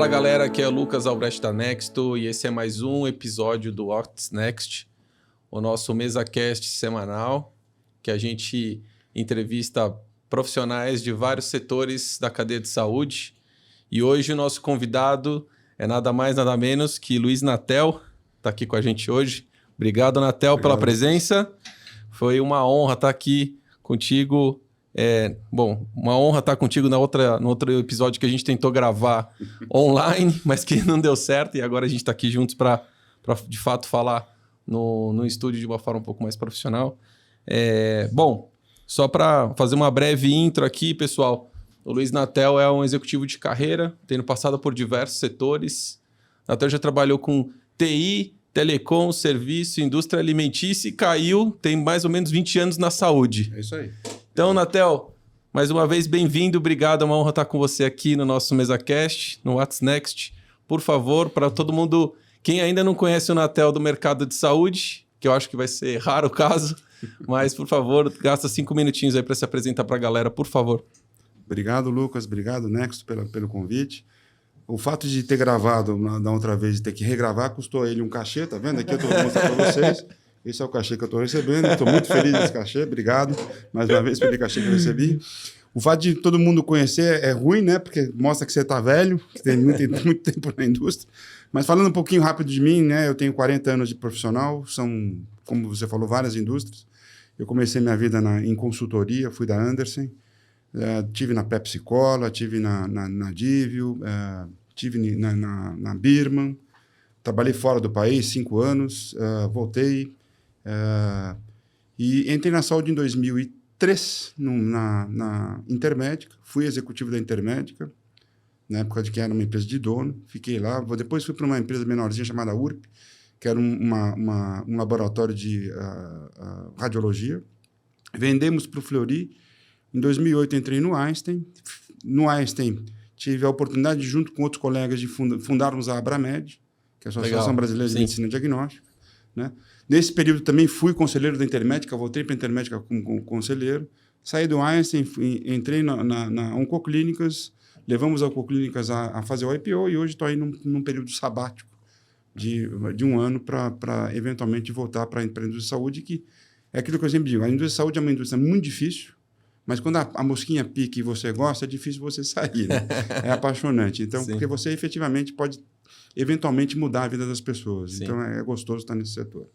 Fala galera, aqui é o Lucas Albrecht da Nexto e esse é mais um episódio do What's Next, o nosso MesaCast semanal, que a gente entrevista profissionais de vários setores da cadeia de saúde. E hoje o nosso convidado é nada mais, nada menos que Luiz Natel, está aqui com a gente hoje. Obrigado, Natel, pela presença. Foi uma honra estar aqui contigo. Uma honra estar contigo no outro episódio que a gente tentou gravar online, mas que não deu certo. E agora a gente está aqui juntos para de fato falar no estúdio de uma forma um pouco mais profissional. Só para fazer uma breve intro aqui, pessoal. O Luiz Natel é um executivo de carreira, tendo passado por diversos setores. Natel já trabalhou com TI, telecom, serviço, indústria alimentícia e caiu, tem mais ou menos 20 anos na saúde. É isso aí. Então, Natel, mais uma vez, bem-vindo, obrigado, é uma honra estar com você aqui no nosso MesaCast, no What's Next. Por favor, para todo mundo, quem ainda não conhece o Natel do mercado de saúde, que eu acho que vai ser raro o caso, mas, por favor, gasta 5 minutinhos aí para se apresentar para a galera, por favor. Obrigado, Lucas, obrigado, Nexto, pelo convite. O fato de ter gravado da outra vez e ter que regravar custou ele um cachê, tá vendo? Aqui eu estou mostrando para vocês. Esse é o cachê que eu estou recebendo. Estou muito feliz desse cachê. Obrigado mais uma vez pelo cachê que eu recebi. O fato de todo mundo conhecer é ruim, né? Porque mostra que você está velho, que tem muito tempo na indústria. Mas falando um pouquinho rápido de mim, né? Eu tenho 40 anos de profissional. São, como você falou, várias indústrias. Eu comecei minha vida em consultoria. Fui da Andersen. Tive na Pepsi Cola, tive na Divio, tive na Birman. Trabalhei fora do país 5 anos. Voltei. E entrei na saúde em 2003, na Intermédica. Fui executivo da Intermédica, na época de que era uma empresa de dono. Fiquei lá. Depois fui para uma empresa menorzinha chamada URP, que era um laboratório de radiologia. Vendemos para o Fleury. Em 2008, entrei no Einstein. No Einstein, tive a oportunidade, junto com outros colegas, de fundarmos a Abramed, que é a Associação Brasileira de Medicina Diagnóstica, né? Nesse período também fui conselheiro da Intermédica, voltei para a Intermédica como conselheiro, saí do Einstein, entrei na Oncoclínicas, levamos a Oncoclínicas a fazer o IPO e hoje estou aí num período sabático de 1 ano para eventualmente voltar para a indústria de saúde, que é aquilo que eu sempre digo, a indústria de saúde é uma indústria muito difícil, mas quando a mosquinha pica e você gosta, é difícil você sair, né? É apaixonante. Então, porque você efetivamente pode eventualmente mudar a vida das pessoas. Sim. Então, é gostoso estar nesse setor.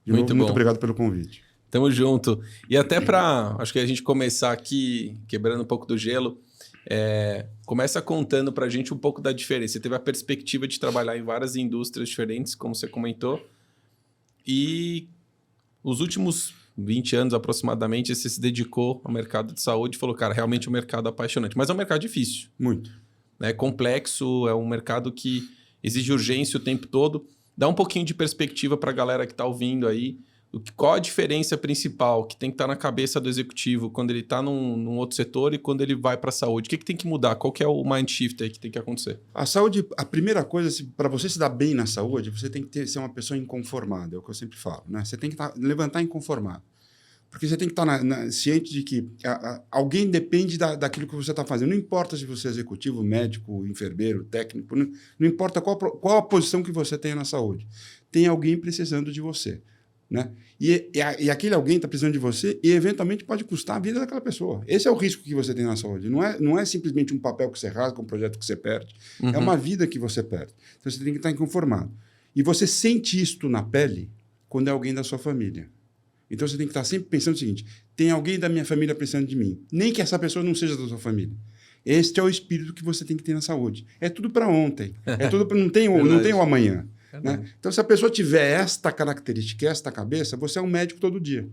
Muito obrigado pelo convite. Tamo junto. E até para, acho que a gente começar aqui, quebrando um pouco do gelo, começa contando para a gente um pouco da diferença. Você teve a perspectiva de trabalhar em várias indústrias diferentes, como você comentou, e os últimos 20 anos aproximadamente, você se dedicou ao mercado de saúde e falou, cara, realmente é um mercado apaixonante. Mas é um mercado difícil. Muito. É complexo, é um mercado que exige urgência o tempo todo. Dá um pouquinho de perspectiva para a galera que está ouvindo aí. Qual a diferença principal que tem que estar na cabeça do executivo quando ele está num outro setor e quando ele vai para a saúde? O que tem que mudar? Qual que é o mind shift aí que tem que acontecer? A saúde, a primeira coisa, para você se dar bem na saúde, você tem que ser uma pessoa inconformada, é o que eu sempre falo, né? Você tem que levantar inconformado. Porque você tem que estar ciente de que alguém depende daquilo que você está fazendo. Não importa se você é executivo, médico, enfermeiro, técnico, não importa qual a posição que você tenha na saúde. Tem alguém precisando de você, né? E aquele alguém está precisando de você e, eventualmente, pode custar a vida daquela pessoa. Esse é o risco que você tem na saúde. Não é simplesmente um papel que você rasga, um projeto que você perde. Uhum. É uma vida que você perde. Então, você tem que estar inconformado. E você sente isto na pele quando é alguém da sua família. Então, você tem que estar sempre pensando o seguinte, tem alguém da minha família precisando de mim. Nem que essa pessoa não seja da sua família. Este é o espírito que você tem que ter na saúde. É tudo para ontem. É tudo não tem o amanhã. Né? Então, se a pessoa tiver esta característica, esta cabeça, você é um médico todo dia.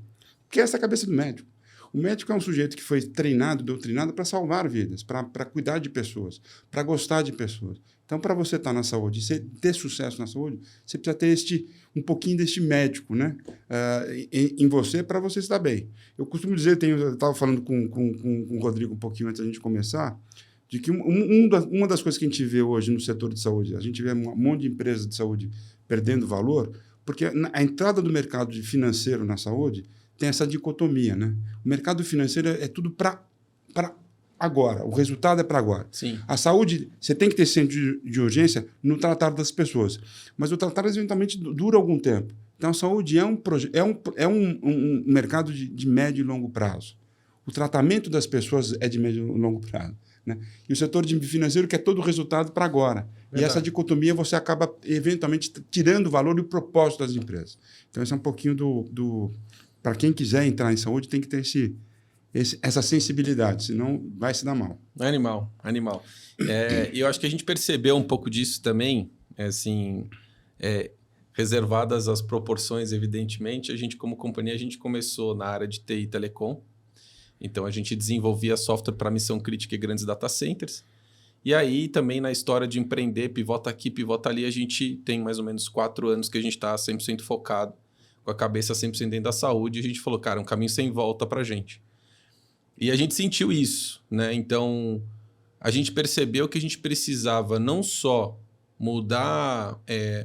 Porque essa é a cabeça do médico. O médico é um sujeito que foi treinado, doutrinado para salvar vidas, para cuidar de pessoas, para gostar de pessoas. Então, para você estar na saúde e ter sucesso na saúde, você precisa ter um pouquinho deste médico, né? Em você, para você estar bem. Eu costumo dizer, eu estava falando com o Rodrigo um pouquinho antes da gente começar, de que uma das coisas que a gente vê hoje no setor de saúde, a gente vê um monte de empresas de saúde perdendo valor, porque a entrada do mercado financeiro na saúde tem essa dicotomia, né? O mercado financeiro é tudo para agora. O resultado é para agora. Sim. A saúde, você tem que ter centro de urgência no tratar das pessoas. Mas o tratar, eventualmente, dura algum tempo. Então, a saúde é um mercado de médio e longo prazo. O tratamento das pessoas é de médio e longo prazo. Né? E o setor financeiro quer todo o resultado para agora. Verdade. E essa dicotomia você acaba, eventualmente, tirando o valor e o propósito das empresas. Então, esse é um pouquinho para quem quiser entrar em saúde, tem que ter essa sensibilidade, senão vai se dar mal. Animal. E eu acho que a gente percebeu um pouco disso também, reservadas as proporções, evidentemente. A gente, como companhia, a gente começou na área de TI e Telecom. Então, a gente desenvolvia software para missão crítica e grandes data centers. E aí, também na história de empreender, pivota aqui, pivota ali, a gente tem mais ou menos 4 anos que a gente está 100% focado, com a cabeça 100% dentro da saúde. E a gente falou, cara, um caminho sem volta para a gente. E a gente sentiu isso, né? Então, a gente percebeu que a gente precisava não só mudar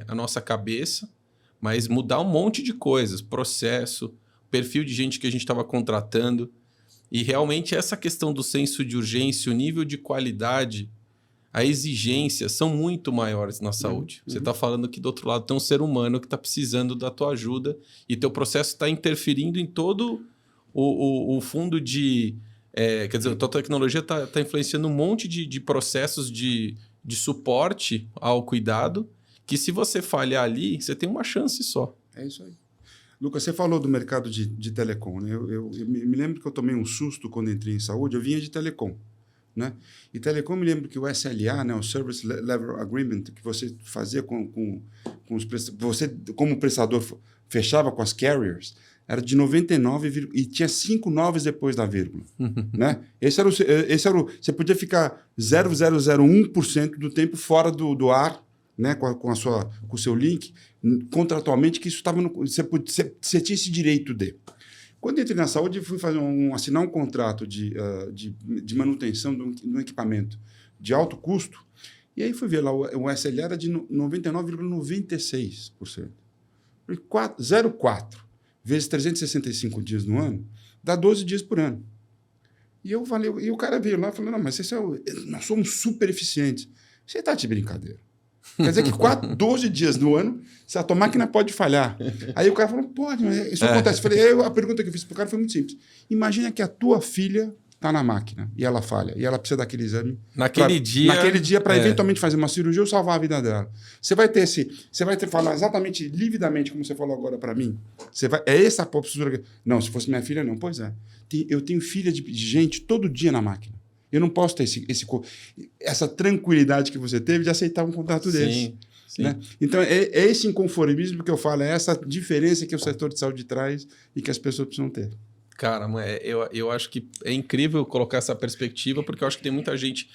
a nossa cabeça, mas mudar um monte de coisas, processo, perfil de gente que a gente estava contratando. E realmente essa questão do senso de urgência, o nível de qualidade, a exigência são muito maiores na saúde. Você está falando que do outro lado tem um ser humano que está precisando da tua ajuda e teu processo está interferindo em todo o fundo de... quer dizer, a tua tecnologia está influenciando um monte de processos de suporte ao cuidado que se você falhar ali, você tem uma chance só. É isso aí. Lucas, você falou do mercado de telecom, né? Eu me lembro que eu tomei um susto quando entrei em saúde, eu vinha de telecom, né? E telecom, me lembro que o SLA, né, o Service Level Agreement, que você fazia com os você, como prestador, fechava com as carriers, era de 99 e tinha 5 novos depois da vírgula, né? Esse era você podia ficar 0,001% do tempo fora do ar, né, com o seu link, contratualmente, que isso estava você tinha esse direito de. Quando eu entrei na saúde, fui assinar um contrato de manutenção de um equipamento de alto custo, e aí fui ver lá, o SLA era de 99,96%. 0,4 vezes 365 dias no ano, dá 12 dias por ano. E o cara veio lá e falou, não, mas nós somos super eficientes. Você está de brincadeira. Quer dizer que 12 dias no ano, a tua máquina pode falhar. Aí o cara falou, pode, mas isso acontece. Eu falei, a pergunta que eu fiz para o cara foi muito simples. Imagina que a tua filha está na máquina e ela falha, e ela precisa daquele exame naquele dia para eventualmente fazer uma cirurgia ou salvar a vida dela. Você vai falar exatamente, lividamente, como você falou agora para mim. Essa a postura. Não, se fosse minha filha, não. Pois é. Eu tenho filha de gente todo dia na máquina. Eu não posso ter essa tranquilidade que você teve de aceitar um contrato desse. Sim. Né? Então, é esse inconformismo que eu falo, é essa diferença que o setor de saúde traz e que as pessoas precisam ter. Cara, eu acho que é incrível colocar essa perspectiva, porque eu acho que tem muita gente...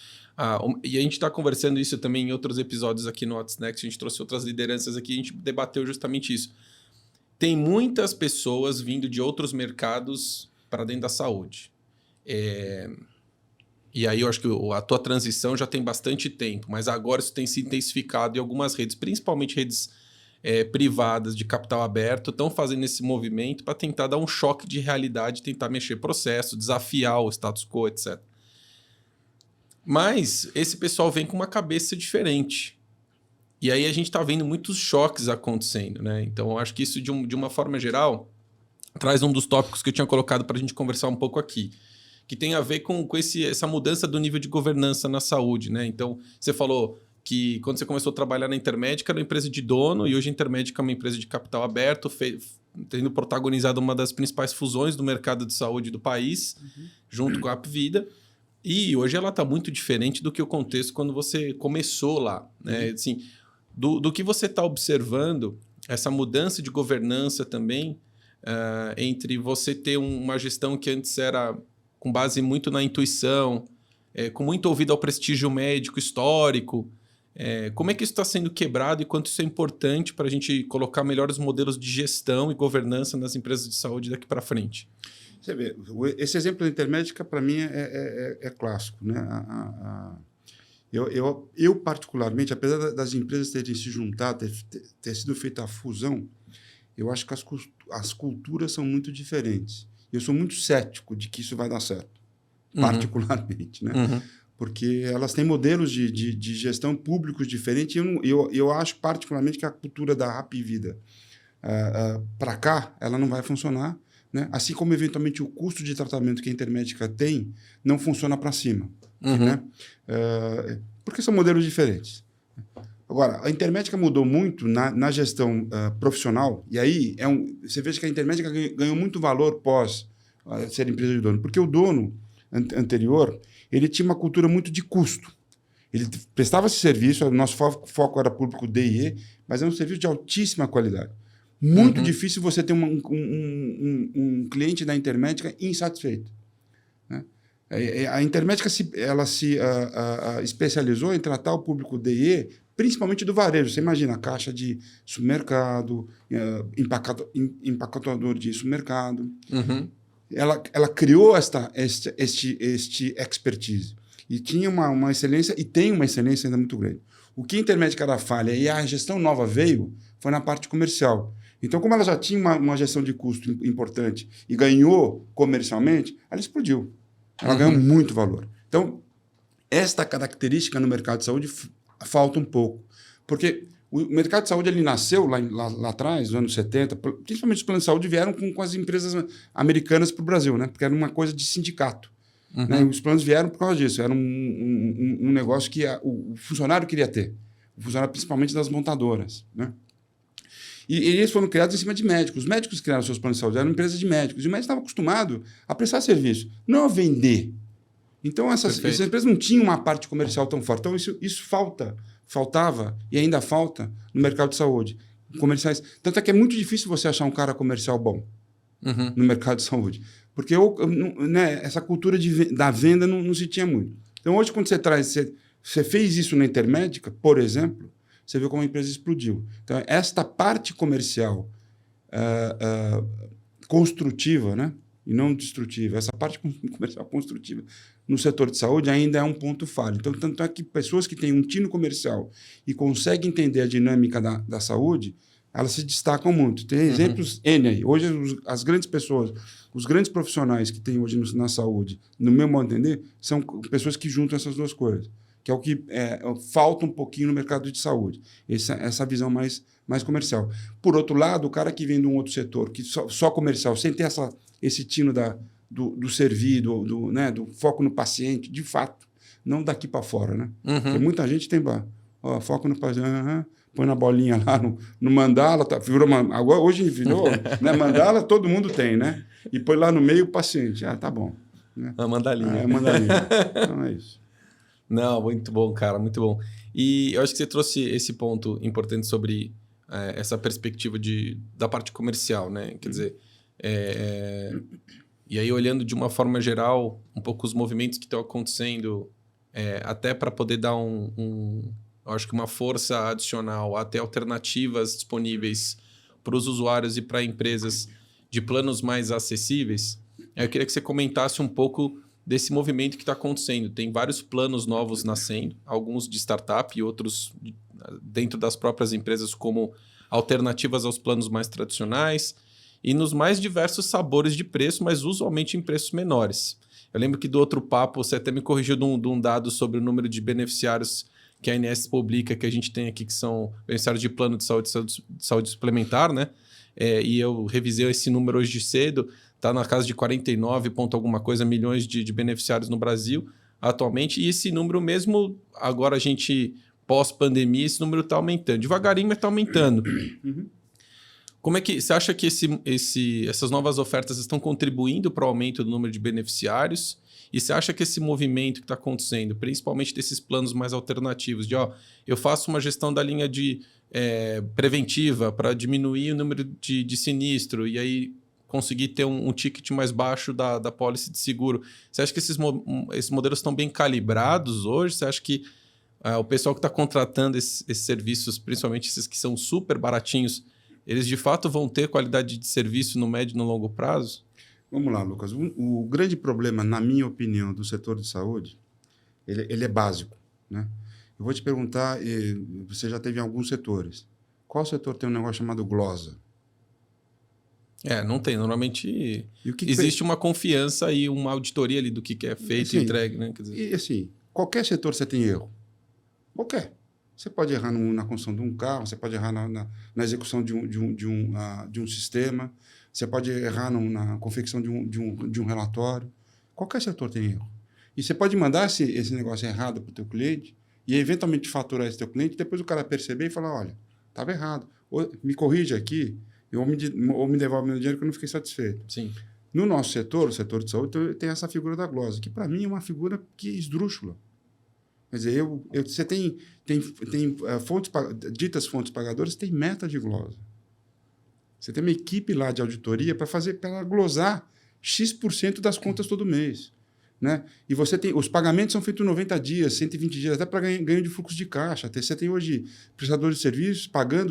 e a gente está conversando isso também em outros episódios aqui no What's Next, a gente trouxe outras lideranças aqui, a gente debateu justamente isso. Tem muitas pessoas vindo de outros mercados para dentro da saúde. E aí eu acho que a tua transição já tem bastante tempo, mas agora isso tem se intensificado em algumas redes, principalmente redes privadas de capital aberto, estão fazendo esse movimento para tentar dar um choque de realidade, tentar mexer processo, desafiar o status quo, etc. Mas esse pessoal vem com uma cabeça diferente. E aí a gente está vendo muitos choques acontecendo, né? Então eu acho que isso, de uma forma geral, traz um dos tópicos que eu tinha colocado para a gente conversar um pouco aqui, que tem a ver com essa mudança do nível de governança na saúde, né? Então, você falou que quando você começou a trabalhar na Intermédica, era uma empresa de dono, e hoje a Intermédica é uma empresa de capital aberto, tendo protagonizado uma das principais fusões do mercado de saúde do país, junto com a Apvida. E hoje ela está muito diferente do que o contexto quando você começou lá, né? Assim, do que você está observando, essa mudança de governança também, entre você ter uma gestão que antes era com base muito na intuição, com muito ouvido ao prestígio médico histórico. Como é que isso está sendo quebrado e quanto isso é importante para a gente colocar melhores modelos de gestão e governança nas empresas de saúde daqui para frente? Você vê, esse exemplo da Intermédica, para mim, é clássico, né? Eu, particularmente, apesar das empresas terem se juntado, ter sido feita a fusão, eu acho que as culturas são muito diferentes. Eu sou muito cético de que isso vai dar certo. particularmente, né? Porque elas têm modelos de gestão públicos diferentes. Eu acho particularmente que a cultura da Rap Vida para cá, ela não vai funcionar, né? Assim como, eventualmente, o custo de tratamento que a Intermédica tem não funciona para cima. Né? Porque são modelos diferentes. Agora, a Intermédica mudou muito na gestão profissional, e aí você veja que a Intermédica ganhou muito valor pós ser empresa de dono, porque o dono anterior ele tinha uma cultura muito de custo. Ele prestava esse serviço, o nosso foco era público D e E, mas era um serviço de altíssima qualidade. Muito difícil você ter um cliente da Intermédica insatisfeito. Né? A Intermédica se especializou em tratar o público D e E, principalmente do varejo. Você imagina a caixa de supermercado, empacotador de supermercado. Ela criou este expertise. E tinha uma excelência, e tem uma excelência ainda muito grande. O que a Intermédica era falha e a gestão nova veio foi na parte comercial. Então, como ela já tinha uma gestão de custo importante e ganhou comercialmente, ela explodiu. Ela ganhou muito valor. Então, esta característica no mercado de saúde falta um pouco. Porque o mercado de saúde ele nasceu lá atrás, nos anos 70, principalmente os planos de saúde vieram com as empresas americanas para o Brasil, né? Porque era uma coisa de sindicato. Né? Os planos vieram por causa disso. Era um negócio que o funcionário queria ter. O funcionário principalmente das montadoras. Né? E eles foram criados em cima de médicos. Os médicos criaram seus planos de saúde, eram empresas de médicos. E o médico estava acostumado a prestar serviço, não a vender. Então, essas empresas não tinham uma parte comercial tão forte. Então, isso faltava e ainda falta no mercado de saúde. Comerciais. Tanto é que é muito difícil você achar um cara comercial bom no mercado de saúde. Porque essa cultura da venda não se tinha muito. Então, hoje, quando você fez isso na Intermédica, por exemplo, você vê como a empresa explodiu. Então, esta parte comercial construtiva, né? E não destrutiva, essa parte comercial construtiva no setor de saúde ainda é um ponto falho. Então, tanto é que pessoas que têm um tino comercial e conseguem entender a dinâmica da saúde, elas se destacam muito. Tem exemplos N aí. Hoje, as grandes pessoas, os grandes profissionais que tem hoje na saúde, no meu modo de entender, são pessoas que juntam essas duas coisas, que é o que falta um pouquinho no mercado de saúde, essa visão mais comercial. Por outro lado, o cara que vem de um outro setor, que só comercial, sem ter esse tino do servir, do foco no paciente, de fato, não daqui para fora. Né? Porque muita gente tem foco no paciente, põe na bolinha lá no mandala, agora hoje virou, né? Mandala todo mundo tem, né? E põe lá no meio o paciente. Tá bom. Né? A mandalinha. Mandalinha. Então é isso. Não, muito bom, cara, muito bom. E eu acho que você trouxe esse ponto importante sobre essa perspectiva da parte comercial, né? Quer dizer, e aí olhando de uma forma geral, um pouco os movimentos que estão acontecendo, até para poder dar eu acho que uma força adicional, até alternativas disponíveis para os usuários e para empresas de planos mais acessíveis, eu queria que você comentasse um pouco desse movimento que está acontecendo. Tem vários planos novos nascendo, alguns de startup e outros dentro das próprias empresas como alternativas aos planos mais tradicionais e nos mais diversos sabores de preço, mas usualmente em preços menores. Eu lembro que do outro papo você até me corrigiu de um dado sobre o número de beneficiários que a ANS publica, que a gente tem aqui, que são beneficiários de plano de saúde suplementar, né? E eu revisei esse número hoje cedo, está na casa de 49 ponto alguma coisa milhões de beneficiários no Brasil atualmente, e esse número mesmo, agora a gente, pós-pandemia, esse número está aumentando. Devagarinho, mas está aumentando. Como é que você acha que essas novas ofertas estão contribuindo para o aumento do número de beneficiários? E você acha que esse movimento que está acontecendo, principalmente desses planos mais alternativos, eu faço uma gestão da linha de preventiva para diminuir o número de sinistro e aí conseguir ter um ticket mais baixo da pólice de seguro. Você acha que esses modelos estão bem calibrados hoje? Você acha que o pessoal que está contratando esses serviços, principalmente esses que são super baratinhos, eles de fato vão ter qualidade de serviço no médio e no longo prazo? Vamos lá, Lucas. O grande problema, na minha opinião, do setor de saúde, ele é básico. Né? Eu vou te perguntar, você já teve em alguns setores. Qual setor tem um negócio chamado glosa? Não tem. Normalmente E o que existe uma confiança e uma auditoria ali do que é feito e entregue, né? Quer dizer... E assim, qualquer setor você tem erro. Qualquer. Você pode errar na construção de um carro, você pode errar na execução de um sistema, você pode errar na confecção de um relatório. Qualquer setor tem erro. E você pode mandar esse negócio errado para o teu cliente e eventualmente faturar esse teu cliente, depois o cara perceber e falar, olha, estava errado. Ou me corrige aqui, ou me devolve meu dinheiro que eu não fiquei satisfeito. Sim. No nosso setor, o setor de saúde, tem essa figura da glosa, que para mim é uma figura que esdrúxula. Quer dizer, você tem ditas fontes pagadoras, tem meta de glosa. Você tem uma equipe lá de auditoria para glosar X% das contas todo mês. Né? E você tem, os pagamentos são feitos 90 dias, 120 dias, até para ganho de fluxo de caixa. Você tem hoje prestadores de serviços pagando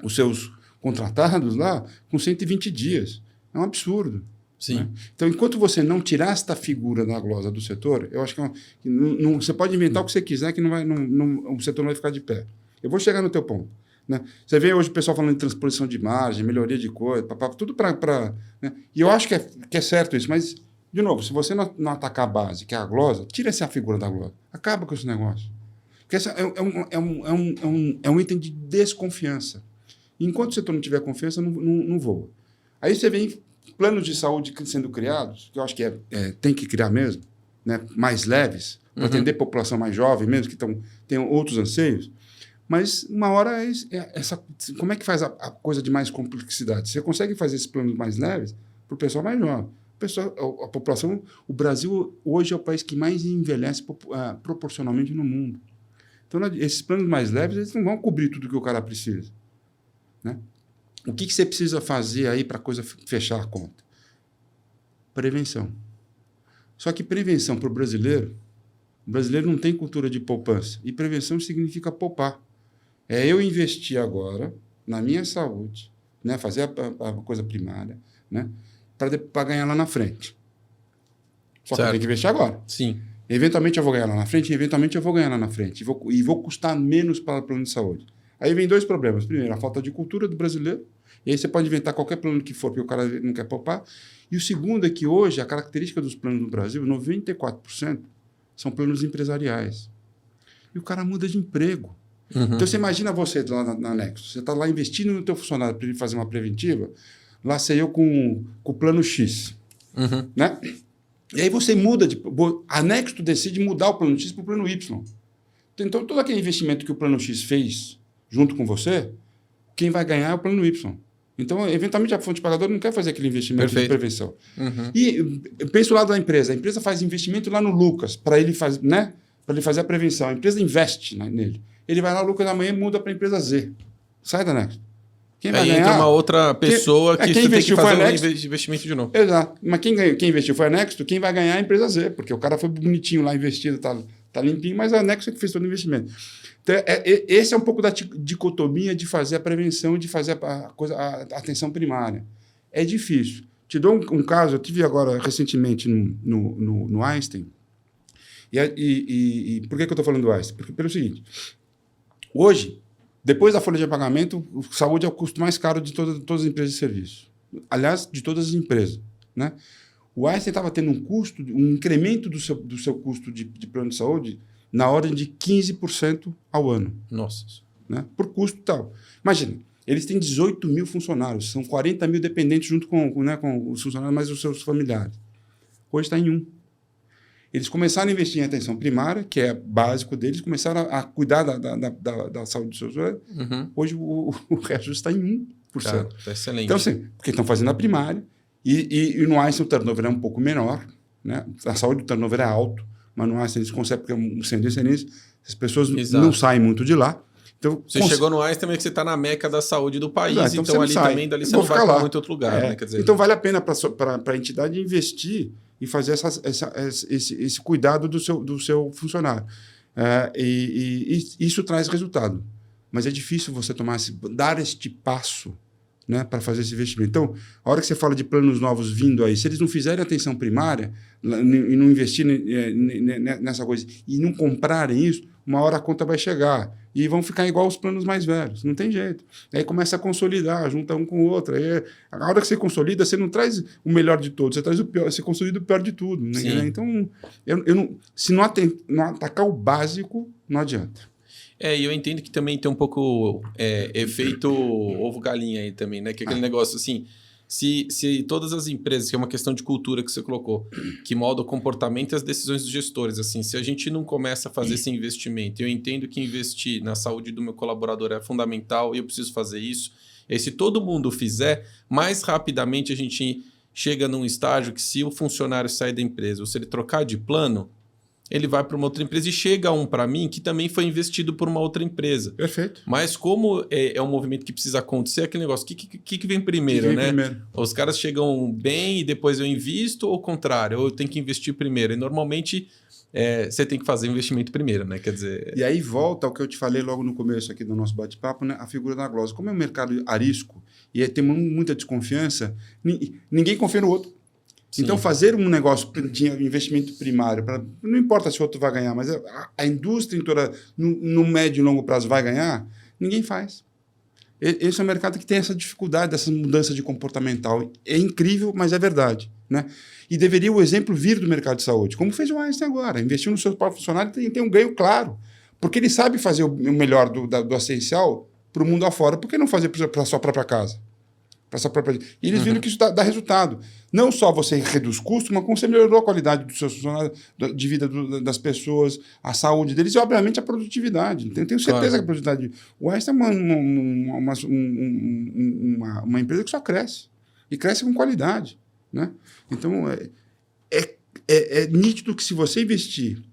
os seus contratados lá com 120 dias. É um absurdo. Sim. Né? Então, enquanto você não tirar esta figura da glosa do setor, eu acho que você pode inventar o que você quiser, que o setor não vai ficar de pé. Eu vou chegar no teu ponto. Né? Você vê hoje o pessoal falando de transposição de margem, melhoria de coisa, tudo para... Né? E eu acho que é certo isso, mas, de novo, se você não atacar a base, que é a glosa, tira essa figura da glosa. Acaba com esse negócio. Porque essa é um item de desconfiança. E enquanto o setor não tiver confiança, não voa. Aí você vem planos de saúde sendo criados, que eu acho que tem que criar mesmo, né? Mais leves, para atender a população mais jovem mesmo, que tem outros anseios. Mas uma hora, como é que faz a coisa de mais complexidade? Você consegue fazer esses planos mais leves para o pessoal mais jovem. A população, o Brasil hoje é o país que mais envelhece proporcionalmente no mundo. Então, esses planos mais leves, eles não vão cobrir tudo que o cara precisa. Né? O que você precisa fazer aí para a coisa fechar a conta? Prevenção. Só que prevenção para o brasileiro não tem cultura de poupança. E prevenção significa poupar. É eu investir agora na minha saúde, né? Fazer a coisa primária, né? Para ganhar lá na frente. Só que eu tenho que investir agora. Sim. Eventualmente eu vou ganhar lá na frente, eventualmente eu vou ganhar lá na frente. E vou custar menos para o plano de saúde. Aí vem dois problemas. Primeiro, a falta de cultura do brasileiro. E aí você pode inventar qualquer plano que for, porque o cara não quer poupar. E o segundo é que hoje a característica dos planos no Brasil, 94% são planos empresariais. E o cara muda de emprego. Então você imagina você lá na Nexus, você está lá investindo no teu funcionário para ele fazer uma preventiva, lá sei eu com o plano X. Né? E aí você muda, a Nexus decide mudar o plano X para o plano Y. Então todo aquele investimento que o plano X fez junto com você, quem vai ganhar é o plano Y. Então, eventualmente, a fonte pagadora não quer fazer aquele investimento de prevenção. E eu penso lá da empresa. A empresa faz investimento lá no Lucas, para ele fazer, né? Para ele fazer a prevenção. A empresa investe nele. Ele vai lá, o Lucas amanhã muda para a empresa Z. Sai da Nexus. Quem vai ganhar? Entra uma outra pessoa que quem investiu tem que fazer foi um investimento de novo. Exato. Mas quem investiu foi a Nexus, quem vai ganhar é a empresa Z, porque o cara foi bonitinho lá investido, tá limpinho, mas a Nexus é que fez todo o investimento. Então, esse é um pouco da dicotomia de fazer a prevenção e de fazer a atenção primária. É difícil. Te dou um caso, eu tive agora recentemente no Einstein. E por que eu estou falando do Einstein? Porque pelo seguinte, hoje, depois da folha de pagamento, saúde é o custo mais caro de todas as empresas de serviço. Aliás, de todas as empresas. Né? O Einstein estava tendo um incremento do seu custo de plano de saúde na ordem de 15% ao ano. Nossa. Né? Por custo e tal. Imagina, eles têm 18 mil funcionários, são 40 mil dependentes junto com os funcionários, mais os seus familiares. Hoje está em 1. Eles começaram a investir em atenção primária, que é básico deles, começaram a cuidar da saúde dos seus usuários. Hoje o reajuste está em 1%. Cara, tá excelente. Então, assim, porque estão fazendo a primária, e no Einstein o turnover é um pouco menor, né? A saúde do turnover é alto, mas no Einstein eles conseguem, porque é um centro de excelência, as pessoas não saem muito de lá. Então, você chegou no Einstein, que você está na meca da saúde do país, então ali sai. Também dali você não vai para muito outro lugar. Né? Quer dizer, então vale a pena para a entidade investir e fazer esse cuidado do seu funcionário. E isso traz resultado. Mas é difícil você dar este passo né, para fazer esse investimento. Então, a hora que você fala de planos novos vindo aí, se eles não fizerem atenção primária e não investirem nessa coisa e não comprarem isso, uma hora a conta vai chegar e vão ficar igual os planos mais velhos. Não tem jeito. Aí começa a consolidar, junta um com o outro. Aí, a hora que você consolida, você não traz o melhor de todos, você traz o pior, você consolida o pior de tudo. Né? Então, se não atacar o básico, não adianta. E eu entendo que também tem um pouco efeito ovo-galinha aí também, né? Que é aquele negócio assim, se todas as empresas, que é uma questão de cultura que você colocou, que molda o comportamento e as decisões dos gestores, assim, se a gente não começa a fazer esse investimento, eu entendo que investir na saúde do meu colaborador é fundamental e eu preciso fazer isso, e se todo mundo fizer, mais rapidamente a gente chega num estágio que se o funcionário sair da empresa ou se ele trocar de plano, ele vai para uma outra empresa e chega um para mim que também foi investido por uma outra empresa. Perfeito. Mas como é um movimento que precisa acontecer, aquele negócio, o que vem primeiro, né? Primeiro? Os caras chegam bem e depois eu invisto, ou o contrário, ou eu tenho que investir primeiro. E normalmente você tem que fazer o investimento primeiro, né? Quer dizer... E aí volta ao que eu te falei logo no começo aqui do nosso bate-papo, né? A figura da glosa. Como é um mercado arisco e tem muita desconfiança, ninguém confia no outro. Sim. Então, fazer um negócio de investimento primário, não importa se o outro vai ganhar, mas a indústria toda, no médio e longo prazo vai ganhar, ninguém faz. Esse é um mercado que tem essa dificuldade, dessa mudança de comportamental. É incrível, mas é verdade. Né? E deveria o exemplo vir do mercado de saúde, como fez o Einstein agora. Investiu no seu próprio funcionário e tem um ganho claro. Porque ele sabe fazer o melhor do essencial para o mundo afora. Por que não fazer para a sua própria casa? E eles viram que isso dá resultado. Não só você reduz custos, mas como você melhorou a qualidade dos seus funcionários, de vida das pessoas, a saúde deles e, obviamente, a produtividade. Então, eu tenho certeza que a produtividade... O Einstein é uma empresa que só cresce. E cresce com qualidade. Né? Então, é nítido que se você investir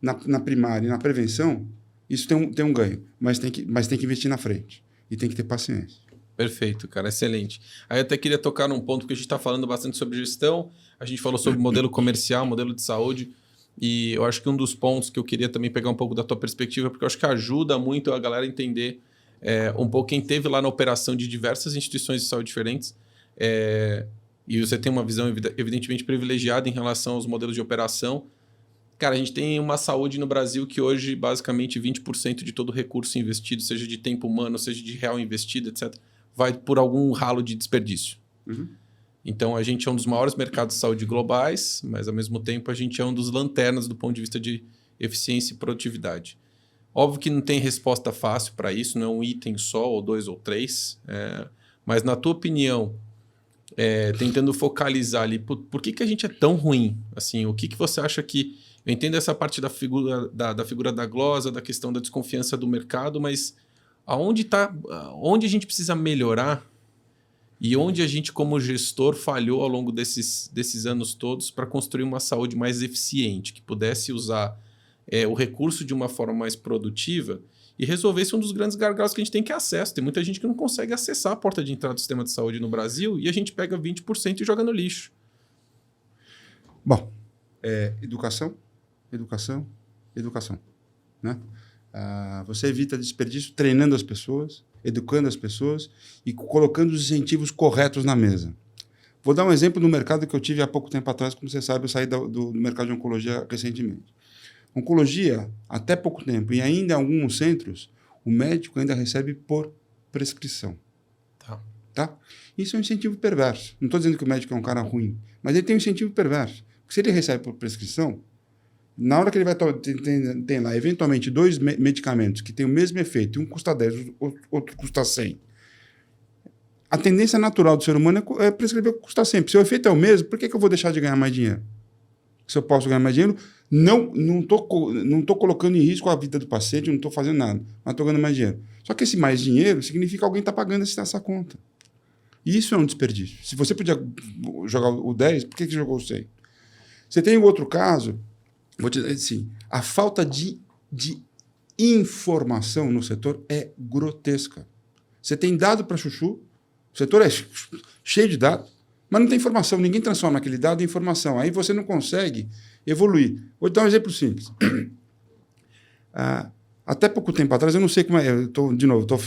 na primária e na prevenção, isso tem um ganho. Mas tem que investir na frente. E tem que ter paciência. Perfeito, cara, excelente. Aí eu até queria tocar num ponto que a gente está falando bastante sobre gestão, a gente falou sobre modelo comercial, modelo de saúde, e eu acho que um dos pontos que eu queria também pegar um pouco da tua perspectiva, porque eu acho que ajuda muito a galera a entender um pouco quem teve lá na operação de diversas instituições de saúde diferentes, e você tem uma visão evidentemente privilegiada em relação aos modelos de operação. Cara, a gente tem uma saúde no Brasil que hoje, basicamente, 20% de todo o recurso investido, seja de tempo humano, seja de real investido, etc., vai por algum ralo de desperdício. Uhum. Então, a gente é um dos maiores mercados de saúde globais, mas, ao mesmo tempo, a gente é um dos lanternas do ponto de vista de eficiência e produtividade. Óbvio que não tem resposta fácil para isso, não é um item só, ou dois, ou três. Mas, na tua opinião, tentando focalizar ali, por que a gente é tão ruim? Assim, o que você acha que... Eu entendo essa parte da figura da glosa, da questão da desconfiança do mercado, mas onde a gente precisa melhorar e onde a gente, como gestor, falhou ao longo desses anos todos para construir uma saúde mais eficiente, que pudesse usar o recurso de uma forma mais produtiva e resolvesse um dos grandes gargalos que a gente tem, que é acesso. Tem muita gente que não consegue acessar a porta de entrada do sistema de saúde no Brasil e a gente pega 20% e joga no lixo. Bom, educação. Né? Você evita desperdício treinando as pessoas, educando as pessoas e colocando os incentivos corretos na mesa. Vou dar um exemplo do mercado que eu tive há pouco tempo atrás. Como você sabe, eu saí do mercado de oncologia recentemente. Oncologia, até pouco tempo, e ainda em alguns centros, o médico ainda recebe por prescrição. Tá? Isso é um incentivo perverso. Não estou dizendo que o médico é um cara ruim, mas ele tem um incentivo perverso. Porque se ele recebe por prescrição, na hora que ele vai tem lá, eventualmente, 2 medicamentos que têm o mesmo efeito, um custa 10, outro custa 100. A tendência natural do ser humano é prescrever o que custa 100. Se o efeito é o mesmo, por que eu vou deixar de ganhar mais dinheiro? Se eu posso ganhar mais dinheiro, não estou colocando em risco a vida do paciente, não estou fazendo nada, mas estou ganhando mais dinheiro. Só que esse mais dinheiro significa que alguém está pagando essa conta. E isso é um desperdício. Se você podia jogar o 10, por que jogou o 100? Você tem um outro caso, vou te dizer assim, a falta de informação no setor é grotesca. Você tem dado para chuchu, o setor é cheio de dados, mas não tem informação, ninguém transforma aquele dado em informação. Aí você não consegue evoluir. Vou te dar um exemplo simples. Até pouco tempo atrás, eu não sei como é, estou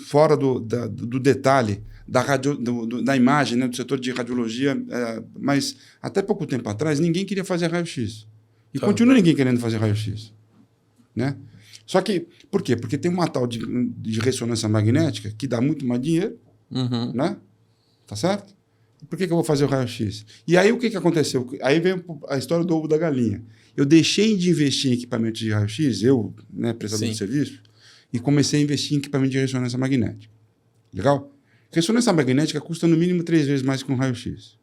fora do detalhe da imagem, né, do setor de radiologia, mas até pouco tempo atrás ninguém queria fazer raio-x. E continua ninguém querendo fazer raio-x. Né? Só que, por quê? Porque tem uma tal de ressonância magnética que dá muito mais dinheiro, né? Tá certo? Por que eu vou fazer o raio-x? E aí o que aconteceu? Aí veio a história do ovo da galinha. Eu deixei de investir em equipamentos de raio-x, eu, né, prestador de serviço, e comecei a investir em equipamento de ressonância magnética. Legal? Ressonância magnética custa no mínimo 3 vezes mais que um raio-x.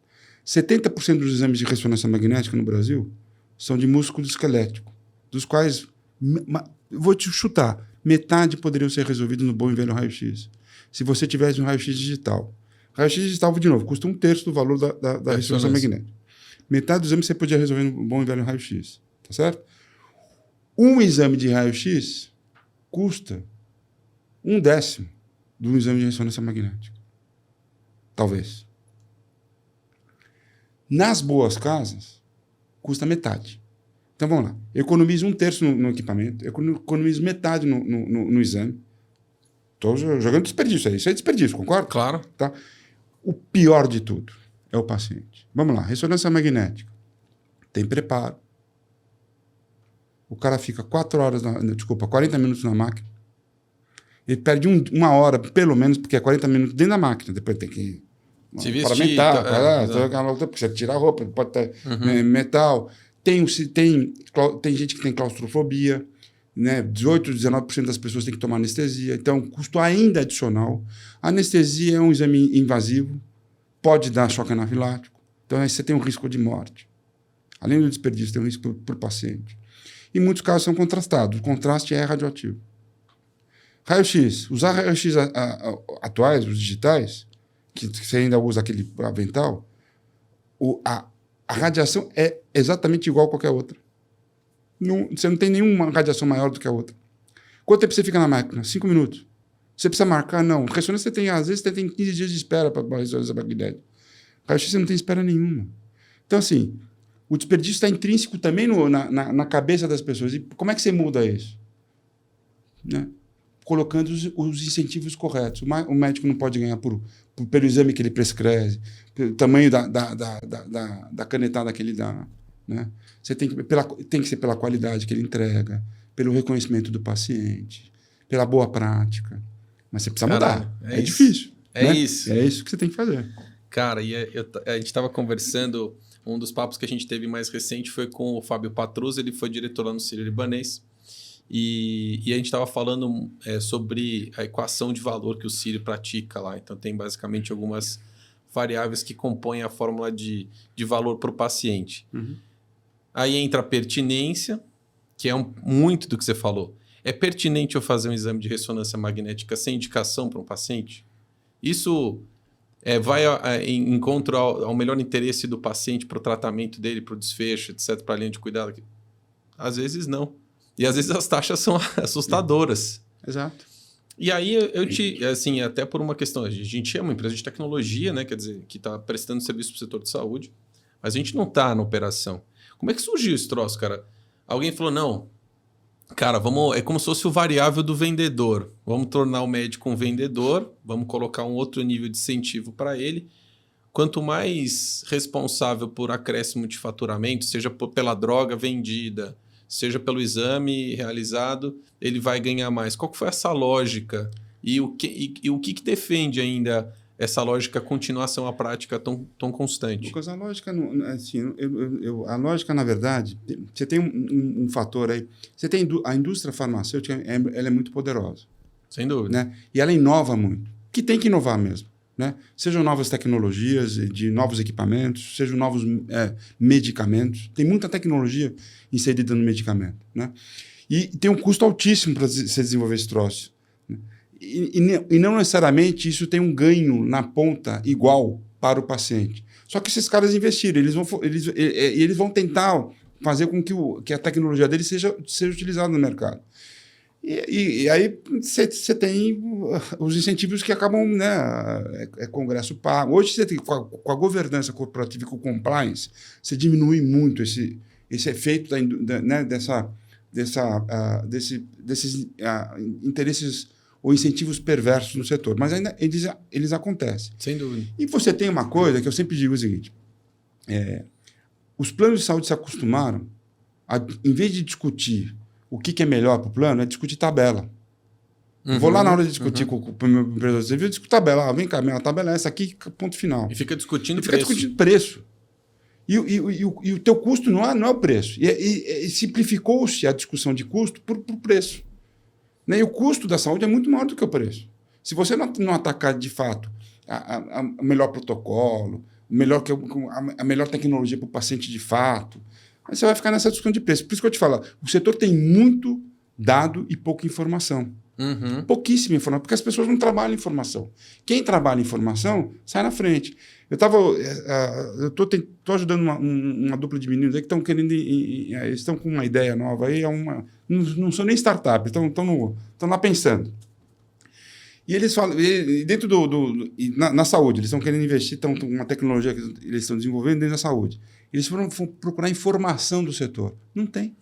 70% dos exames de ressonância magnética no Brasil são de músculo esquelético, dos quais, vou te chutar, metade poderiam ser resolvidos no bom e velho raio-x, se você tivesse um raio-x digital. Raio-x digital, de novo, custa 1/3 do valor da ressonância magnética. Metade dos exames você podia resolver no bom e velho raio-x. Tá certo? Um exame de raio-x custa 1/10 de um exame de ressonância magnética. Talvez. Nas boas casas, custa metade. Então, vamos lá. Eu economizo 1/3 no equipamento, eu economizo metade no exame. Estou jogando desperdício aí. Isso é desperdício, concorda? Claro. Tá? O pior de tudo é o paciente. Vamos lá. Ressonância magnética. Tem preparo. O cara fica 40 minutos na máquina. Ele perde uma hora, pelo menos, porque é 40 minutos dentro da máquina. Depois tem que se vestir, porque você tira a roupa, pode ter metal. Tem gente que tem claustrofobia, né? 18, 19% das pessoas têm que tomar anestesia. Então, custo ainda adicional. A anestesia é um exame invasivo, pode dar choque anafilático. Então, aí você tem um risco de morte. Além do desperdício, tem um risco para o paciente. Em muitos casos são contrastados. O contraste é radioativo. Raio-x. Usar raio-x atuais, os digitais, que você ainda usa aquele avental, a radiação é exatamente igual a qualquer outra. Você não tem nenhuma radiação maior do que a outra. Quanto tempo você fica na máquina? 5 minutos. Você precisa marcar? Não. Ressonância, às vezes, você tem 15 dias de espera para a ressonância magnética. Raio-x você não tem espera nenhuma. Então, assim, o desperdício está intrínseco também na cabeça das pessoas. E como é que você muda isso? Né? Colocando os incentivos corretos. O médico não pode ganhar pelo exame que ele prescreve, pelo tamanho da canetada que ele dá. Né? Você tem que ser pela qualidade que ele entrega, pelo reconhecimento do paciente, pela boa prática. Mas você precisa mudar. É difícil. É né? isso. É isso que você tem que fazer. Cara, e a gente estava conversando, um dos papos que a gente teve mais recente foi com o Fábio Patrus, ele foi diretor lá no Sírio-Libanês, e a gente estava falando sobre a equação de valor que o Sírio pratica lá. Então, tem basicamente algumas variáveis que compõem a fórmula de valor para o paciente. Aí entra a pertinência, que é muito do que você falou. É pertinente eu fazer um exame de ressonância magnética sem indicação para um paciente? Isso vai em encontro ao melhor interesse do paciente para o tratamento dele, para o desfecho, etc., para a linha de cuidado? Às vezes não. E às vezes as taxas são assustadoras. Exato. E aí assim, até por uma questão, a gente é uma empresa de tecnologia, né? Quer dizer, que está prestando serviço para o setor de saúde, mas a gente não está na operação. Como é que surgiu esse troço, cara? Alguém falou, não, cara, é como se fosse o variável do vendedor. Vamos tornar o médico um vendedor, vamos colocar um outro nível de incentivo para ele. Quanto mais responsável por acréscimo de faturamento, seja pela droga vendida, seja pelo exame realizado, ele vai ganhar mais. Qual que foi essa lógica? E o que defende ainda essa lógica continuar a ser uma prática tão constante? Lucas, a lógica, assim, a lógica, na verdade, você tem um fator aí. Você tem a indústria farmacêutica, ela é muito poderosa. Sem dúvida. Né? E ela inova muito. Que tem que inovar mesmo. Né? Sejam novas tecnologias, de novos equipamentos, sejam novos medicamentos. Tem muita tecnologia inserida no medicamento. Né? E tem um custo altíssimo para se desenvolver esse troço. Né? E não necessariamente isso tem um ganho na ponta igual para o paciente. Só que esses caras investiram, eles vão tentar fazer com que a tecnologia deles seja utilizada no mercado. E aí você tem os incentivos que acabam, né, congresso pago. Hoje, você tem, com a governança corporativa e com o compliance, você diminui muito esse efeito desses interesses ou incentivos perversos no setor, mas ainda eles acontecem. Sem dúvida. E você tem uma coisa que eu sempre digo o seguinte, os planos de saúde se acostumaram, em vez de discutir o que é melhor para o plano, é discutir tabela. Vou lá na hora de discutir com o meu empresário de serviço, discuto tabela. Vem cá, minha tabela é essa aqui, ponto final. E fica discutindo preço. Fica discutindo preço. E o teu custo não é o preço. E simplificou-se a discussão de custo por preço. Né? E o custo da saúde é muito maior do que o preço. Se você não atacar, de fato, o melhor protocolo, a melhor tecnologia para o paciente de fato, aí você vai ficar nessa discussão de preço. Por isso que eu te falo, o setor tem muito dado e pouca informação. Pouquíssima informação, porque as pessoas não trabalham em informação. Quem trabalha em informação sai na frente. Eu estou ajudando uma dupla de meninos aí que estão querendo. Eles estão com uma ideia nova aí, não são nem startup, estão lá pensando. E eles falam, dentro na saúde, eles estão querendo investir, uma tecnologia que eles estão desenvolvendo dentro da saúde. Eles foram procurar informação do setor. Não tem.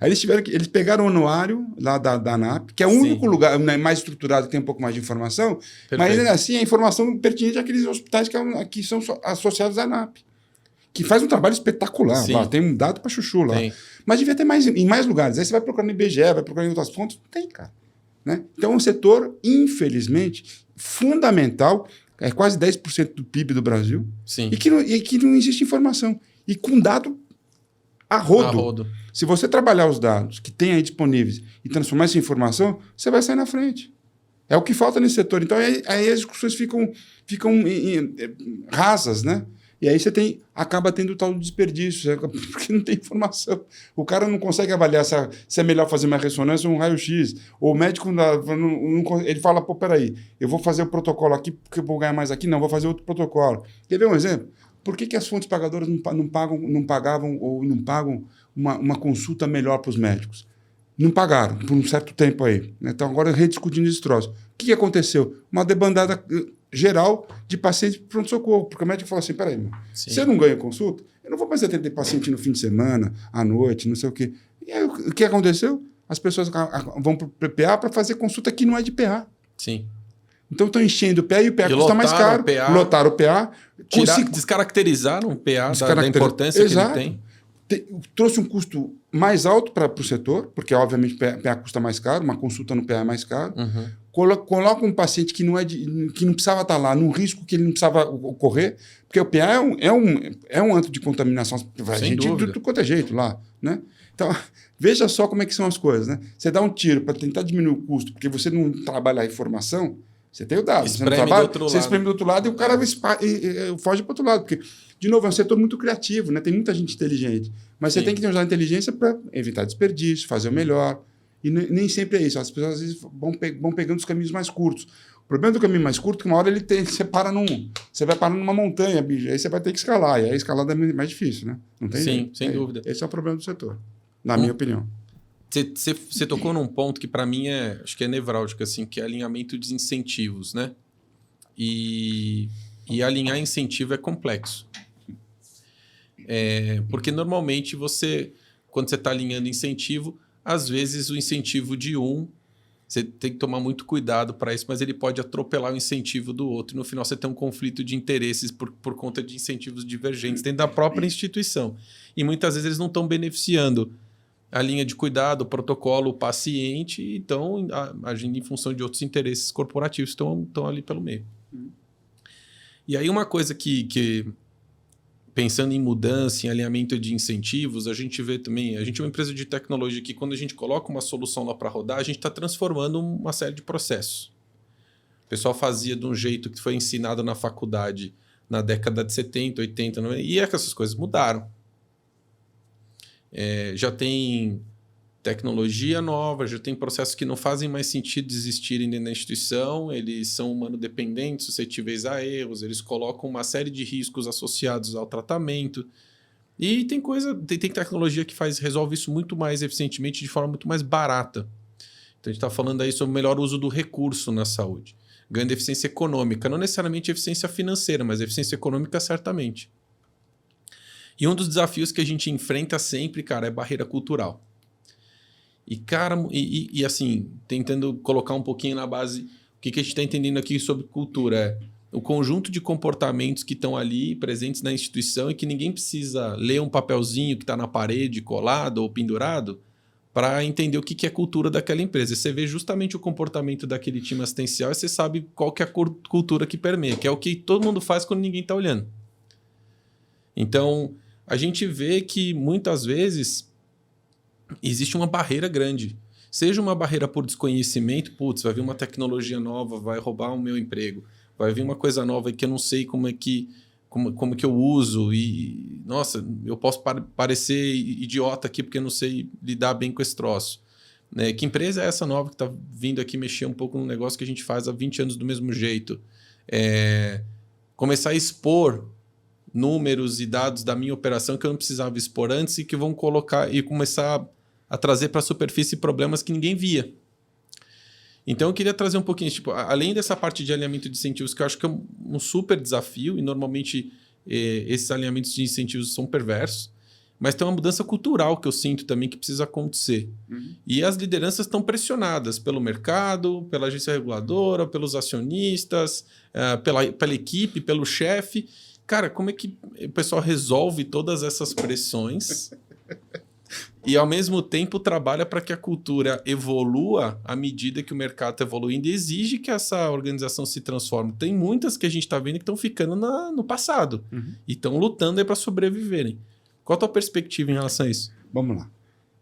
Aí eles pegaram o anuário lá da ANAP, que é o único lugar, né, mais estruturado, que tem um pouco mais de informação, perfeito. Mas ainda assim é informação pertinente àqueles hospitais que são associados à ANAP, que faz um trabalho espetacular. Lá, tem um dado para chuchu lá. Tem. Mas devia ter em mais lugares. Aí você vai procurar no IBGE, vai procurar em outras fontes, não tem, cara. Né? Então é um setor, infelizmente, fundamental, é quase 10% do PIB do Brasil, e que não existe informação. E com dado a rodo. Se você trabalhar os dados que tem aí disponíveis e transformar isso em informação, você vai sair na frente. É o que falta nesse setor. Então, aí as discussões ficam rasas, né? E aí você acaba tendo o tal do desperdício, porque não tem informação. O cara não consegue avaliar se é melhor fazer uma ressonância ou um raio-x. Ou o médico, ele fala, pô, peraí, eu vou fazer o protocolo aqui porque eu vou ganhar mais aqui. Não, vou fazer outro protocolo. Quer ver um exemplo? Por que as fontes pagadoras não pagavam ou não pagam uma consulta melhor para os médicos? Não pagaram por um certo tempo aí. Então, agora rediscutindo esse troço. O que aconteceu? Uma debandada geral de pacientes para pronto-socorro. Porque o médico falou assim, peraí, se eu não ganho consulta, eu não vou mais atender paciente no fim de semana, à noite, não sei o quê. E aí, o que aconteceu? As pessoas vão para o PA para fazer consulta que não é de PA. Sim. Então estão enchendo o PA e o PA custa mais caro. Lotaram o PA. Descaracterizaram o PA da importância que ele tem. Trouxe um custo mais alto para o setor, porque obviamente o PA custa mais caro, uma consulta no PA é mais caro. Coloca um paciente que não precisava estar lá, num risco que ele não precisava ocorrer, porque o PA é um antro de contaminação. A gente de tudo quanto é jeito lá. Né? Então, veja só como é que são as coisas. Né? Você dá um tiro para tentar diminuir o custo, porque você não trabalha a informação, você tem o dado. Você não trabalha, você espreme do outro lado e o cara foge para o outro lado. Porque, de novo, é um setor muito criativo, né? Tem muita gente inteligente. Mas você tem que usar a inteligência para evitar desperdício, fazer o melhor. E nem sempre é isso. As pessoas às vezes vão pegando os caminhos mais curtos. O problema do caminho mais curto é que uma hora você vai parar numa montanha, bicho. Aí você vai ter que escalar. E aí a escalada é mais difícil, né? Não tem jeito. Sem dúvida. Esse é o problema do setor, na minha opinião. Você tocou num ponto que, para mim, acho que é nevrálgico, assim, que é alinhamento de incentivos, né? E alinhar incentivo é complexo. Porque, normalmente, quando você está alinhando incentivo, às vezes o incentivo de você tem que tomar muito cuidado para isso, mas ele pode atropelar o incentivo do outro. E, no final, você tem um conflito de interesses por conta de incentivos divergentes dentro da própria instituição. E, muitas vezes, eles não estão beneficiando a linha de cuidado, o protocolo, o paciente, e estão agindo em função de outros interesses corporativos que estão ali pelo meio. E aí uma coisa que pensando em mudança, em alinhamento de incentivos, a gente vê também, a gente é uma empresa de tecnologia que quando a gente coloca uma solução lá para rodar, a gente está transformando uma série de processos. O pessoal fazia de um jeito que foi ensinado na faculdade na década de 70, 80, 90, e essas coisas mudaram. Já tem tecnologia nova, já tem processos que não fazem mais sentido existirem dentro da instituição, eles são humanodependentes, suscetíveis a erros, eles colocam uma série de riscos associados ao tratamento. E tem tecnologia que resolve isso muito mais eficientemente, de forma muito mais barata. Então a gente está falando aí sobre o melhor uso do recurso na saúde. Ganho de eficiência econômica, não necessariamente eficiência financeira, mas eficiência econômica certamente. E um dos desafios que a gente enfrenta sempre, cara, é barreira cultural. E, cara, assim, tentando colocar um pouquinho na base, o que a gente está entendendo aqui sobre cultura é o conjunto de comportamentos que estão ali presentes na instituição e que ninguém precisa ler um papelzinho que está na parede, colado ou pendurado, para entender o que é cultura daquela empresa. Você vê justamente o comportamento daquele time assistencial e você sabe qual que é a cultura que permeia, que é o que todo mundo faz quando ninguém está olhando. Então, a gente vê que muitas vezes existe uma barreira grande. Seja uma barreira por desconhecimento, putz, vai vir uma tecnologia nova, vai roubar o meu emprego. Vai vir uma coisa nova que eu não sei como que eu uso e, nossa, eu posso parecer idiota aqui porque eu não sei lidar bem com esse troço. Né? Que empresa é essa nova que está vindo aqui mexer um pouco no negócio que a gente faz há 20 anos do mesmo jeito? Começar a expor números e dados da minha operação que eu não precisava expor antes e que vão colocar e começar a trazer para a superfície problemas que ninguém via. Então, eu queria trazer um pouquinho, tipo, além dessa parte de alinhamento de incentivos, que eu acho que é um super desafio, e normalmente esses alinhamentos de incentivos são perversos, mas tem uma mudança cultural que eu sinto também que precisa acontecer. E as lideranças estão pressionadas pelo mercado, pela agência reguladora, pelos acionistas, pela equipe, pelo chefe. Cara, como é que o pessoal resolve todas essas pressões e, ao mesmo tempo, trabalha para que a cultura evolua à medida que o mercado está evoluindo e exige que essa organização se transforme? Tem muitas que a gente está vendo que estão ficando no passado e estão lutando para sobreviverem. Qual a tua perspectiva em relação a isso? Vamos lá.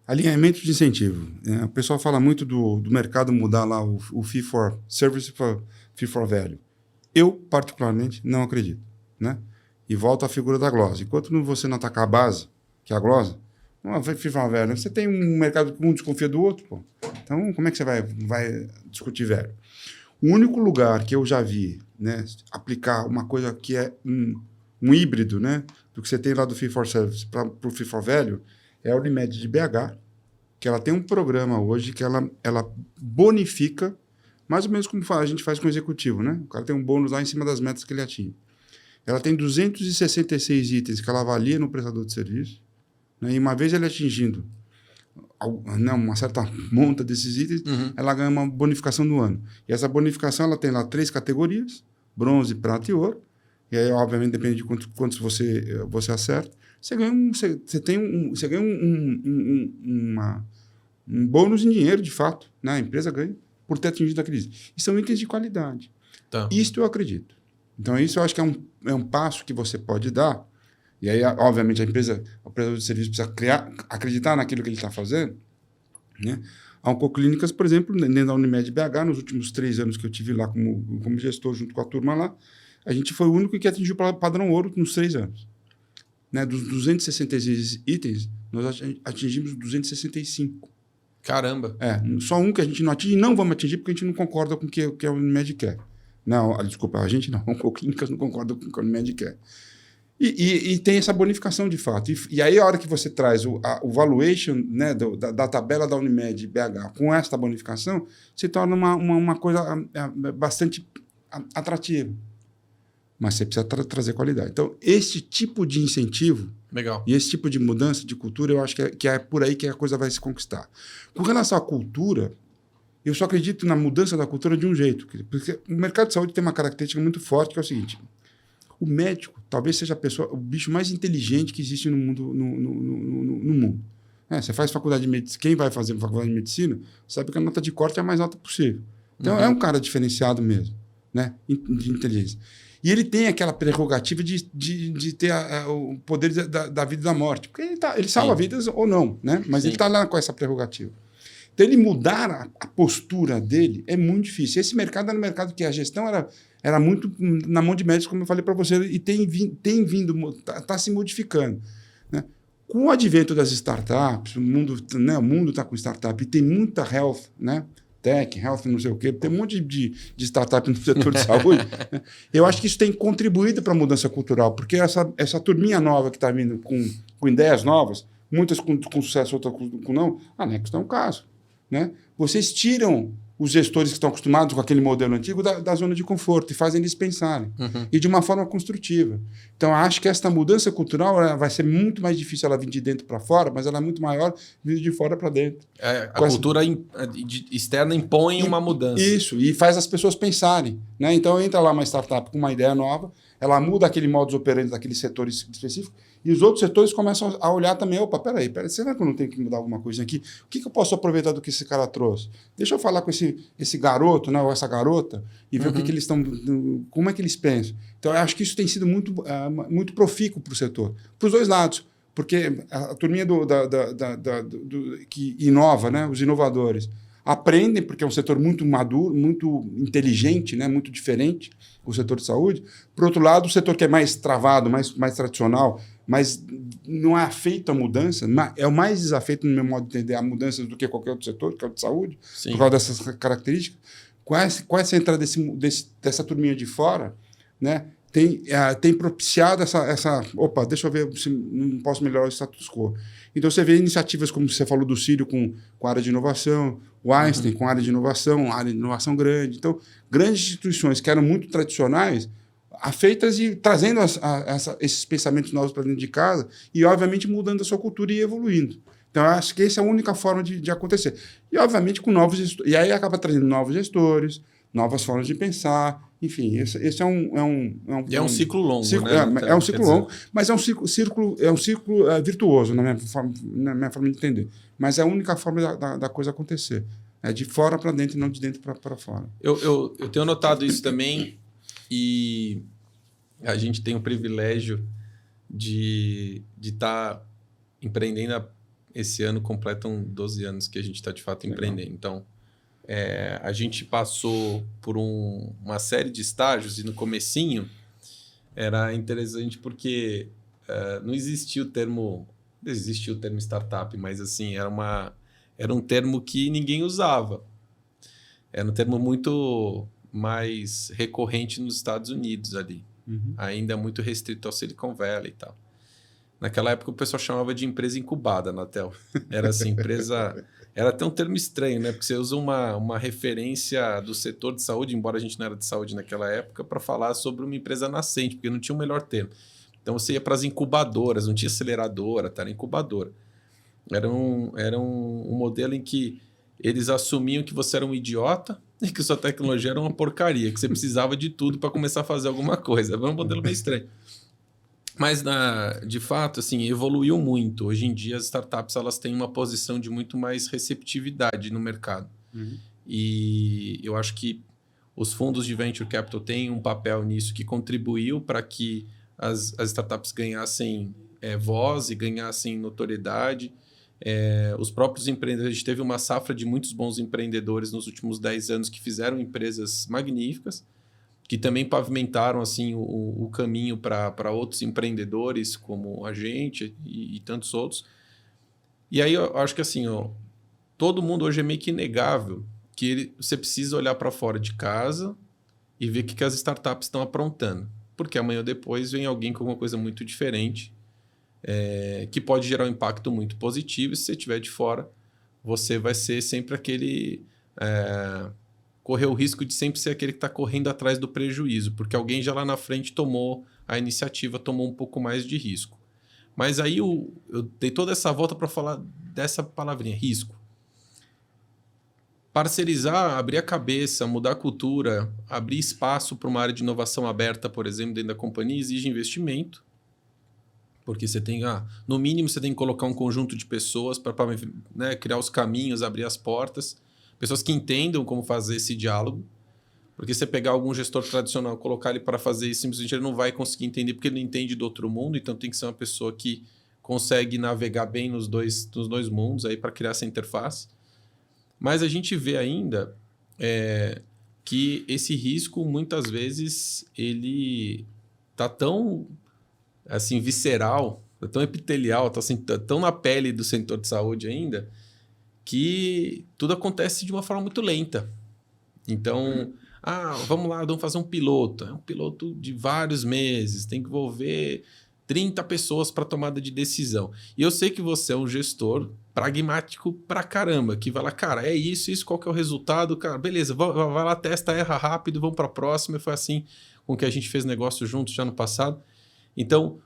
Alinhamento de incentivo. O pessoal fala muito do mercado mudar lá o fee for service, fee for value. Eu, particularmente, não acredito. Né? E volta à figura da glosa. Enquanto você não atacar a base, que é a glosa, não, FIFA velho. Você tem um mercado que um desconfia do outro, pô. Então, como é que você vai discutir velho? O único lugar que eu já vi, né, aplicar uma coisa que é um híbrido, né, do que você tem lá do Fee for Service para o Fee for Value é a Unimed de BH, que ela tem um programa hoje que ela bonifica, mais ou menos como a gente faz com o executivo, né? O cara tem um bônus lá em cima das metas que ele atinge. Ela tem 266 itens que ela avalia no prestador de serviço. E uma vez ele atingindo uma certa monta desses itens, ela ganha uma bonificação do ano. E essa bonificação ela tem lá 3 categorias, bronze, prata e ouro. E aí, obviamente, depende de quantos você acerta. Você ganha um bônus em dinheiro, de fato. Né? A empresa ganha por ter atingido aqueles itens. E são itens de qualidade. Tá. Isto eu acredito. Então, isso eu acho que é um passo que você pode dar. E aí, obviamente, o operador de serviço precisa acreditar naquilo que ele está fazendo. Né? A Oncoclínicas, por exemplo, dentro da Unimed BH, nos últimos 3 anos que eu tive lá como gestor junto com a turma lá, a gente foi o único que atingiu o padrão ouro nos 3 anos. Né? Dos 266 itens, nós atingimos 265. Caramba! Só um que a gente não atinge e não vamos atingir porque a gente não concorda com o que a Unimed quer. Não, desculpa, a gente não. A Oncoclínicas não concorda com o que a Unimed quer. E tem essa bonificação de fato. E aí, a hora que você traz o valuation, né, da tabela da Unimed BH com esta bonificação, se torna uma coisa bastante atrativa. Mas você precisa trazer qualidade. Então, esse tipo de incentivo e esse tipo de mudança de cultura, eu acho que é por aí que a coisa vai se conquistar. Com relação à cultura, eu só acredito na mudança da cultura de um jeito. Porque o mercado de saúde tem uma característica muito forte, que é o seguinte: o médico talvez seja o bicho mais inteligente que existe no mundo. No mundo. Você faz faculdade de medicina, quem vai fazer faculdade de medicina sabe que a nota de corte é a mais alta possível. Então, é um cara diferenciado mesmo, né, de inteligência. E ele tem aquela prerrogativa de ter o poder da vida e da morte. Porque ele salva vidas ou não, né? Mas ele está lá com essa prerrogativa. Então, ele mudar a postura dele é muito difícil. Esse mercado era um mercado que a gestão era muito na mão de médicos, como eu falei para você, e tem vindo, está se modificando. Né? Com o advento das startups, o mundo está com startup e tem muita health, né? Tech, health, não sei o quê, tem um monte de startup no setor de saúde. Né? Eu acho que isso tem contribuído para a mudança cultural, porque essa turminha nova que está vindo com ideias novas, muitas com sucesso, outras com não, a Nexus é um caso. Né? Vocês tiram os gestores que estão acostumados com aquele modelo antigo da zona de conforto e fazem eles pensarem. E de uma forma construtiva. Então, acho que essa mudança cultural vai ser muito mais difícil ela vir de dentro para fora, mas ela é muito maior vindo de fora para dentro. A cultura externa impõe uma mudança. Isso, e faz as pessoas pensarem. Né? Então, entra lá uma startup com uma ideia nova, ela muda aquele modus operandi daquele setor específico, e os outros setores começam a olhar também, opa, peraí, será que eu não tenho que mudar alguma coisa aqui? O que eu posso aproveitar do que esse cara trouxe? Deixa eu falar com esse garoto, né, ou essa garota, e ver o que eles estão, como é que eles pensam. Então, eu acho que isso tem sido muito profícuo para o setor, para os dois lados, porque a turminha que inova, né, os inovadores, aprendem, porque é um setor muito maduro, muito inteligente, né, muito diferente, o setor de saúde. Por outro lado, o setor que é mais travado, mais tradicional, mas não é afeito à mudança, é o mais desafeito, no meu modo de entender, a mudança do que qualquer outro setor, que é o de saúde, Sim. por causa dessas características. Com essa entrada dessa turminha de fora, né, tem propiciado essa... Opa, deixa eu ver se não posso melhorar o status quo. Então, você vê iniciativas, como você falou do Círio, com a área de inovação, o Einstein com a área de inovação grande. Então, grandes instituições que eram muito tradicionais, afeitas e trazendo esses pensamentos novos para dentro de casa e, obviamente, mudando a sua cultura e evoluindo. Então, eu acho que essa é a única forma de acontecer. E, obviamente, com novos gestores. E aí acaba trazendo novos gestores, novas formas de pensar. Enfim, esse é um ciclo longo, né? É um ciclo longo, mas é um ciclo virtuoso, na minha forma de entender. Mas é a única forma da coisa acontecer. É de fora para dentro e não de dentro para fora. Eu tenho notado isso também, e a gente tem o privilégio de estar empreendendo. Esse ano completam 12 anos que a gente está, de fato, empreendendo. Então, a gente passou por uma série de estágios, e no comecinho era interessante porque não existia o termo startup, mas assim, era um termo que ninguém usava. Era um termo muito mais recorrente nos Estados Unidos ali. Ainda muito restrito ao Silicon Valley e tal. Naquela época o pessoal chamava de empresa incubada na Tel. Era assim, empresa... Era até um termo estranho, né? Porque você usa uma referência do setor de saúde, embora a gente não era de saúde naquela época, para falar sobre uma empresa nascente, porque não tinha o melhor termo. Então você ia para as incubadoras, não tinha aceleradora, era incubadora. Era um modelo em que eles assumiam que você era um idiota e que sua tecnologia era uma porcaria, que você precisava de tudo para começar a fazer alguma coisa. Era um modelo meio estranho. Mas, de fato, assim, evoluiu muito. Hoje em dia, as startups elas têm uma posição de muito mais receptividade no mercado. E eu acho que os fundos de Venture Capital têm um papel nisso que contribuiu para que as startups ganhassem voz e ganhassem notoriedade. Os próprios empreendedores, a gente teve uma safra de muitos bons empreendedores nos últimos 10 anos que fizeram empresas magníficas, que também pavimentaram assim, o caminho para outros empreendedores como a gente e tantos outros. E aí eu acho que assim, todo mundo hoje é meio que inegável que você precisa olhar para fora de casa e ver o que as startups estão aprontando. Porque amanhã ou depois vem alguém com alguma coisa muito diferente, que pode gerar um impacto muito positivo. E se você estiver de fora, você vai ser sempre aquele... correr o risco de sempre ser aquele que está correndo atrás do prejuízo, porque alguém já lá na frente tomou a iniciativa, tomou um pouco mais de risco. Mas aí eu dei toda essa volta para falar dessa palavrinha, risco. Parcerizar, abrir a cabeça, mudar a cultura, abrir espaço para uma área de inovação aberta, por exemplo, dentro da companhia, exige investimento, porque você tem, no mínimo, você tem que colocar um conjunto de pessoas para né, criar os caminhos, abrir as portas. Pessoas que entendam como fazer esse diálogo, porque se você pegar algum gestor tradicional, colocar ele para fazer isso, simplesmente ele não vai conseguir entender, porque ele não entende do outro mundo, então tem que ser uma pessoa que consegue navegar bem nos dois mundos aí para criar essa interface. Mas a gente vê ainda que esse risco, muitas vezes, ele está tão assim, visceral, tá tão epitelial, está assim, tão na pele do setor de saúde ainda, que tudo acontece de uma forma muito lenta. Então, vamos lá, vamos fazer um piloto. É um piloto de vários meses, tem que envolver 30 pessoas para tomada de decisão. E eu sei que você é um gestor pragmático pra caramba, que vai lá, cara, é isso, qual que é o resultado? Cara, beleza, vai lá, testa, erra rápido, vamos para a próxima. E foi assim com que a gente fez negócio juntos já no passado. Então,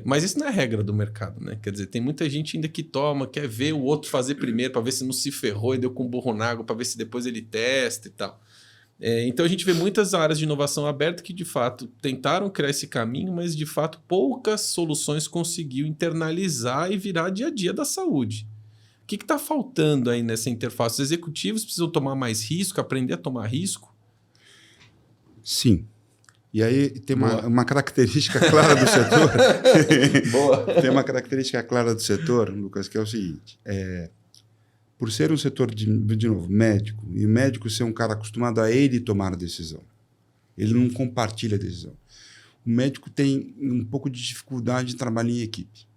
mas isso não é regra do mercado, né? Quer dizer, tem muita gente ainda que toma, quer ver o outro fazer primeiro para ver se não se ferrou e deu com burro na água, para ver se depois ele testa e tal. Então a gente vê muitas áreas de inovação aberta que de fato tentaram criar esse caminho, mas de fato poucas soluções conseguiu internalizar e virar dia a dia da saúde. O que está faltando aí nessa interface? Os executivos precisam tomar mais risco, aprender a tomar risco? Sim. E aí tem uma característica clara do setor. Boa. Tem uma característica clara do setor, Lucas, que é o seguinte. Por ser um setor, de novo, médico, e o médico ser um cara acostumado a ele tomar a decisão. Ele não compartilha a decisão. O médico tem um pouco de dificuldade de trabalhar em equipe.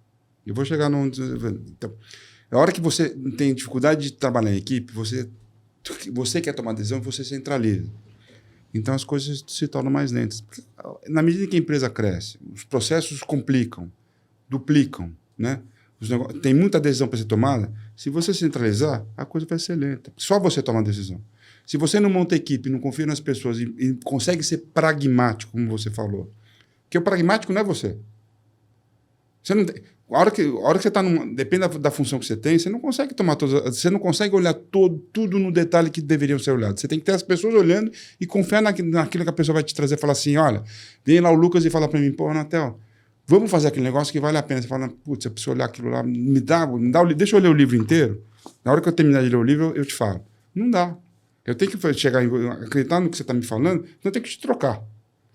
Eu vou chegar num... Então, a hora que você tem dificuldade de trabalhar em equipe, você quer tomar decisão, você centraliza. Então, as coisas se tornam mais lentas. Porque, na medida que a empresa cresce, os processos complicam, duplicam, né? Tem muita decisão para ser tomada. Se você centralizar, a coisa vai ser lenta. Só você toma a decisão. Se você não monta equipe, não confia nas pessoas e consegue ser pragmático, como você falou, porque o pragmático não é você. Você não tem, a hora que você está depende da função que você tem, você não consegue tomar você não consegue olhar tudo no detalhe que deveriam ser olhados. Você tem que ter as pessoas olhando e confiar naquilo que a pessoa vai te trazer. Falar assim, olha, vem lá o Lucas e fala para mim, pô, Anatel, vamos fazer aquele negócio que vale a pena. Você fala, putz, se a pessoa olhar aquilo lá, deixa eu ler o livro inteiro. Na hora que eu terminar de ler o livro, eu te falo. Não dá. Eu tenho que chegar acreditar no que você está me falando, então eu tenho que te trocar.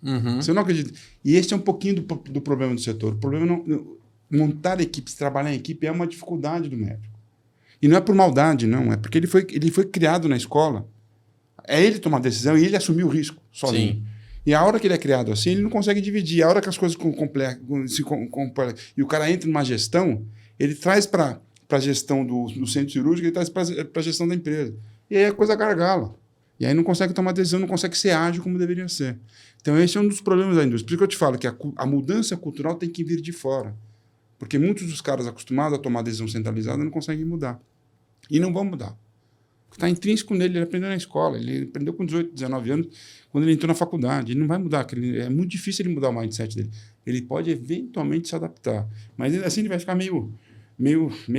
Uhum. Você não acredita. E esse é um pouquinho do problema do setor. O problema não... Montar equipes, trabalhar em equipe é uma dificuldade do médico. E não é por maldade, não. É porque ele foi criado na escola. É ele tomar a decisão e ele assumir o risco sozinho. Sim. E a hora que ele é criado assim, ele não consegue dividir. A hora que as coisas se complicam e o cara entra numa gestão, ele traz para a gestão do centro cirúrgico, ele traz para a gestão da empresa. E aí a coisa gargala. E aí não consegue tomar decisão, não consegue ser ágil como deveria ser. Então esse é um dos problemas da indústria. Por isso que eu te falo que a mudança cultural tem que vir de fora. Porque muitos dos caras acostumados a tomar decisão centralizada não conseguem mudar. E não vão mudar. Está intrínseco nele, ele aprendeu na escola, ele aprendeu com 18, 19 anos, quando ele entrou na faculdade. Ele não vai mudar, é muito difícil ele mudar o mindset dele. Ele pode eventualmente se adaptar, mas assim ele vai ficar meio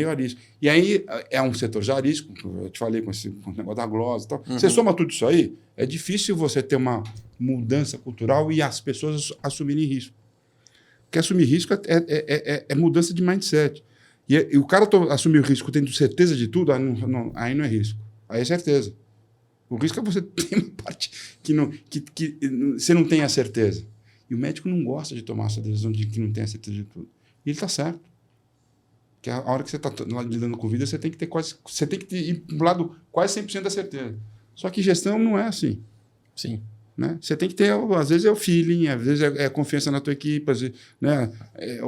arisco. E aí é um setor já arisco, eu te falei com o negócio da glosa e tal. Uhum. Você soma tudo isso aí, é difícil você ter uma mudança cultural e as pessoas assumirem risco. Porque assumir risco é mudança de mindset. E o cara assumir o risco tendo certeza de tudo, aí não é risco. Aí é certeza. O risco é você ter uma parte que você não tem a certeza. E o médico não gosta de tomar essa decisão de que não tem a certeza de tudo. E ele está certo. Porque a hora que você está lidando com vida, você tem que ir para o lado quase 100% da certeza. Só que gestão não é assim. Sim. Né? Você tem que ter, às vezes é o feeling, às vezes é a confiança na tua equipe, às vezes, né? é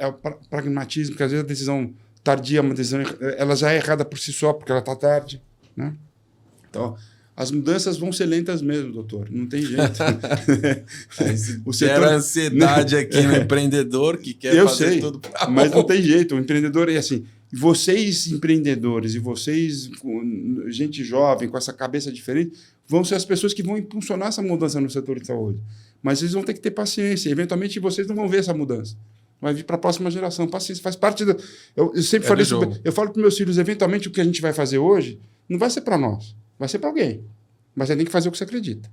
o pragmatismo, porque às vezes a decisão tardia, uma decisão, ela já é errada por si só, porque ela está tarde. Né? Então, as mudanças vão ser lentas mesmo, doutor, não tem jeito. O setor... ansiedade aqui no empreendedor que quer fazer tudo para mas não tem jeito, o empreendedor é assim. Vocês, empreendedores, e vocês, gente jovem, com essa cabeça diferente, vão ser as pessoas que vão impulsionar essa mudança no setor de saúde. Mas vocês vão ter que ter paciência. Eventualmente, vocês não vão ver essa mudança. Vai vir para a próxima geração. Paciência faz parte da... Eu sempre falei isso. Eu falo para meus filhos, eventualmente, o que a gente vai fazer hoje não vai ser para nós. Vai ser para alguém. Mas você tem que fazer o que você acredita.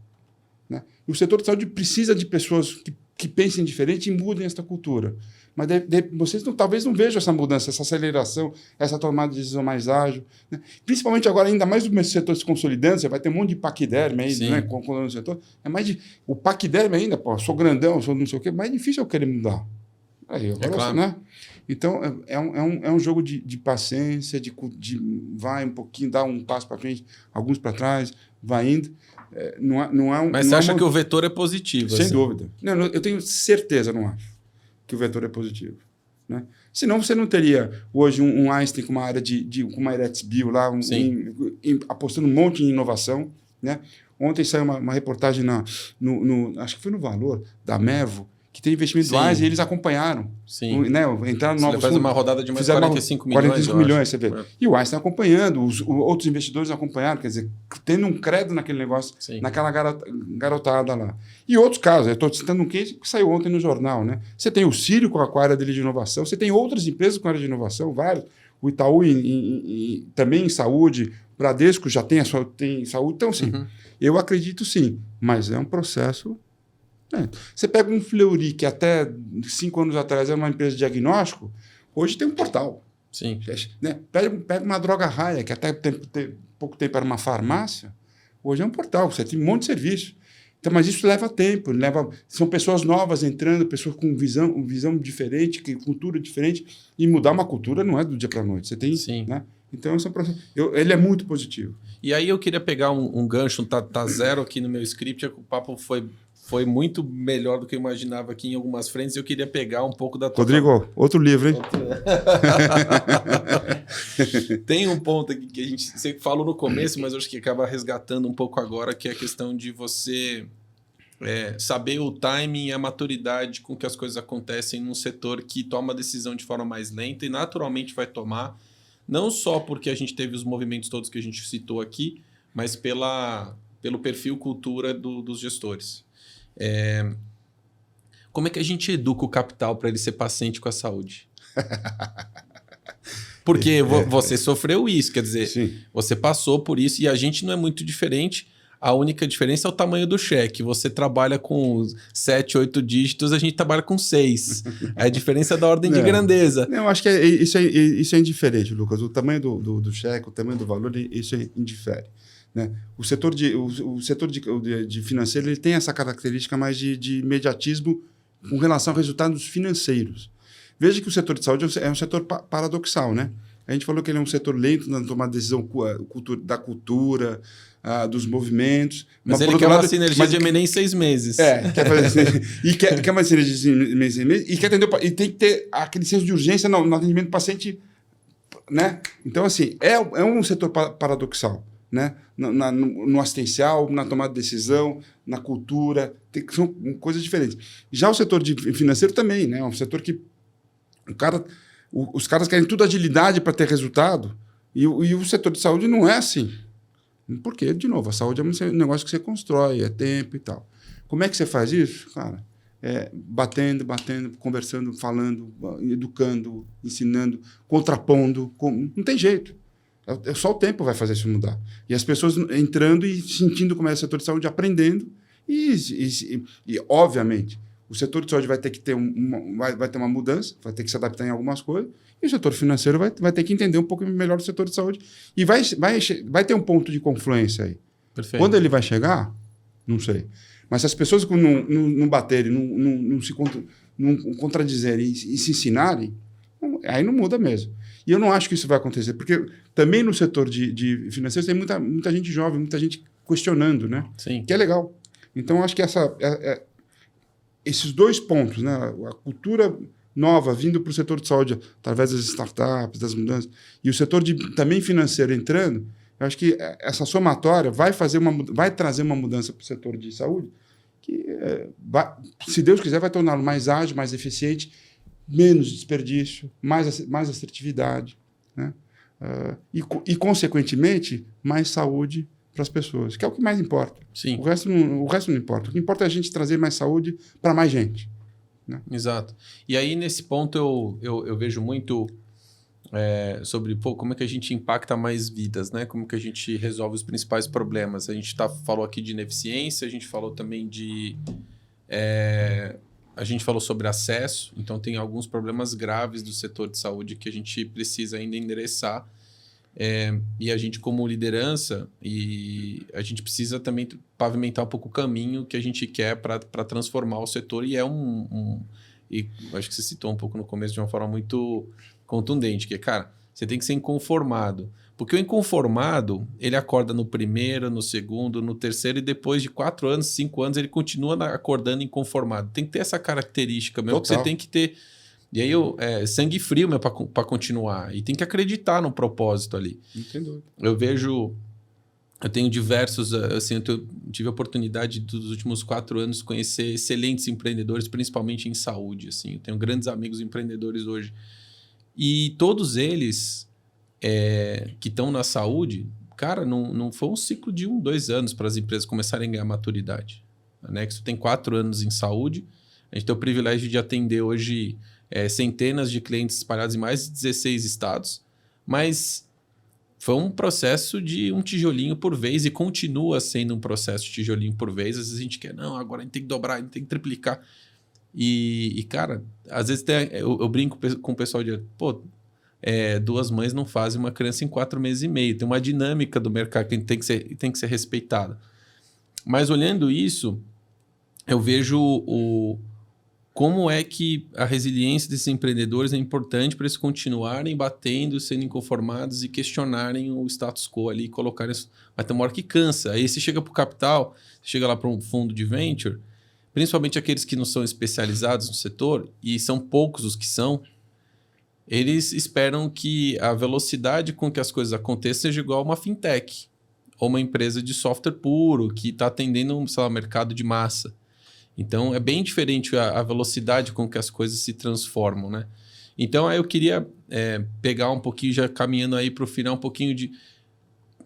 Né? E o setor de saúde precisa de pessoas que pensem diferente e mudem essa cultura. Mas vocês talvez não vejam essa mudança, essa aceleração, essa tomada de decisão mais ágil. Né? Principalmente agora, ainda mais o setor se consolidando, você vai ter um monte de paquiderme aí, né, no setor. O paquiderme ainda, pô, sou grandão, sou não sei o quê, mais difícil eu querer mudar. Aí, agora, claro. Né? Então, é um jogo de paciência, de vai um pouquinho, dá um passo para frente, alguns para trás, vai indo. Mas você acha que o vetor é positivo? Sem assim? dúvida. Não, eu tenho certeza, não acho, que o vetor é positivo. Né? Senão você não teria hoje um Einstein com uma área com uma Eretz Bio lá, apostando um monte em inovação. Né? Ontem saiu uma reportagem, acho que foi no Valor, da Mevo, que tem investimentos Sim. lá e eles acompanharam. Sim. Né? Entraram Você novos faz fundos, uma rodada de mais fizeram 45 milhões. 45 milhões, você vê. É. E o Einstein acompanhando, os outros investidores acompanharam, quer dizer, tendo um credo naquele negócio, Sim. naquela garotada lá. E outros casos, eu estou citando um case que saiu ontem no jornal, né? Você tem o Círio com a área dele de inovação, você tem outras empresas com a área de inovação, vários. O Itaú também em saúde, o Bradesco já tem saúde. Então, sim, eu acredito sim, mas é um processo. Você pega um Fleury, que até 5 anos atrás era uma empresa de diagnóstico, hoje tem um portal. Sim. Né? Pega uma droga raia, que até pouco tempo era uma farmácia, hoje é um portal, você tem um monte de serviço. Então, mas isso leva tempo, são pessoas novas entrando, pessoas com visão diferente, cultura diferente, e mudar uma cultura não é do dia para a noite. Você tem, Sim. né? Então, esse é um processo. Ele é muito positivo. E aí eu queria pegar um gancho, tá zero aqui no meu script, o papo foi muito melhor do que eu imaginava aqui em algumas frentes. Eu queria pegar um pouco da tua... Rodrigo, outro livro, hein? Tem um ponto aqui que você falou no começo, mas eu acho que acaba resgatando um pouco agora, que é a questão de você saber o timing e a maturidade com que as coisas acontecem num setor que toma decisão de forma mais lenta e naturalmente vai tomar, não só porque a gente teve os movimentos todos que a gente citou aqui, mas pelo perfil cultura dos gestores. Como é que a gente educa o capital para ele ser paciente com a saúde? Porque você sofreu isso, quer dizer, Sim. Você passou por isso e a gente não é muito diferente. A única diferença é o tamanho do cheque. Você trabalha com 7, 8 dígitos, a gente trabalha com 6. A diferença é da ordem de grandeza. Não, eu acho que isso é indiferente, Lucas. O tamanho do cheque, o tamanho do valor, isso indifere. Né? O setor de financeiro ele tem essa característica mais de imediatismo com relação a resultados financeiros. Veja que o setor de saúde é um setor paradoxal, né? A gente falou que ele é um setor lento na tomada de decisão da cultura, dos movimentos. Mas ele quer uma sinergia de M&A em 6 meses. Quer fazer e quer uma sinergia de 6 meses e quer atender, e tem que ter aquele senso de urgência no atendimento do paciente, né? Então, assim, é um setor paradoxal, né? No assistencial, na tomada de decisão, na cultura, são coisas diferentes. Já o setor financeiro também, né? É um setor que os caras querem tudo agilidade para ter resultado e o setor de saúde não é assim. Porque, de novo, a saúde é um negócio que você constrói, é tempo e tal. Como é que você faz isso? Cara, batendo, conversando, falando, educando, ensinando, contrapondo. Não tem jeito. Só o tempo vai fazer isso mudar. E as pessoas entrando e sentindo como é o setor de saúde, aprendendo. E obviamente, o setor de saúde vai ter que ter vai ter uma mudança, vai ter que se adaptar em algumas coisas, e o setor financeiro vai ter que entender um pouco melhor o setor de saúde. E vai ter um ponto de confluência aí. Perfeito. Quando ele vai chegar, não sei. Mas se as pessoas não baterem, não contradizerem e se ensinarem, aí não muda mesmo. E eu não acho que isso vai acontecer, porque também no setor de financeiro tem muita gente jovem, muita gente questionando, né? Sim. Que é legal. Então, eu acho que esses dois pontos, né? A cultura nova vindo para o setor de saúde através das startups, das mudanças, e o setor também financeiro entrando, eu acho que essa somatória vai trazer uma mudança para o setor de saúde que, se Deus quiser, vai torná-lo mais ágil, mais eficiente, menos desperdício, mais assertividade, né? E, consequentemente, mais saúde para as pessoas, que é o que mais importa. Sim. O resto não importa. O que importa é a gente trazer mais saúde para mais gente. Né? Exato. E aí, nesse ponto, eu vejo muito sobre como é que a gente impacta mais vidas, né? Como que a gente resolve os principais problemas. A gente falou aqui de ineficiência, a gente falou também a gente falou sobre acesso, então tem alguns problemas graves do setor de saúde que a gente precisa ainda endereçar. E a gente, como liderança, a gente precisa também pavimentar um pouco o caminho que a gente quer para transformar o setor. E e acho que você citou um pouco no começo de uma forma muito contundente, que é, cara, você tem que ser inconformado. Porque o inconformado, ele acorda no primeiro, no segundo, no terceiro, e depois de 4 anos, 5 anos, ele continua acordando inconformado. Tem que ter essa característica mesmo, que você tem que ter... E aí, sangue frio para continuar. E tem que acreditar no propósito ali. Entendo. Eu vejo Eu tenho diversos, assim, tive a oportunidade dos últimos 4 anos conhecer excelentes empreendedores, principalmente em saúde, assim. Eu tenho grandes amigos empreendedores hoje. E todos eles que estão na saúde, cara, não foi um ciclo de 1, 2 anos para as empresas começarem a ganhar maturidade. A Nexto tem 4 anos em saúde. A gente tem o privilégio de atender hoje centenas de clientes espalhados em mais de 16 estados, mas foi um processo de um tijolinho por vez e continua sendo um processo de tijolinho por vez. Às vezes a gente quer, não, agora a gente tem que dobrar, a gente tem que triplicar. E cara, às vezes eu brinco com o pessoal de, pô, 2 mães não fazem uma criança em 4 meses e meio. Tem uma dinâmica do mercado que tem que ser respeitada. Mas olhando isso, eu vejo como é que a resiliência desses empreendedores é importante para eles continuarem batendo, sendo inconformados e questionarem o status quo ali, colocarem isso. Mas tem uma hora que cansa. Aí você chega para o capital, chega lá para um fundo de venture, principalmente aqueles que não são especializados no setor, e são poucos os que são, eles esperam que a velocidade com que as coisas aconteçam seja igual a uma fintech ou uma empresa de software puro que está atendendo, sei lá, mercado de massa. Então, é bem diferente a velocidade com que as coisas se transformam, né? Então, aí eu queria pegar um pouquinho, já caminhando aí para o final, um pouquinho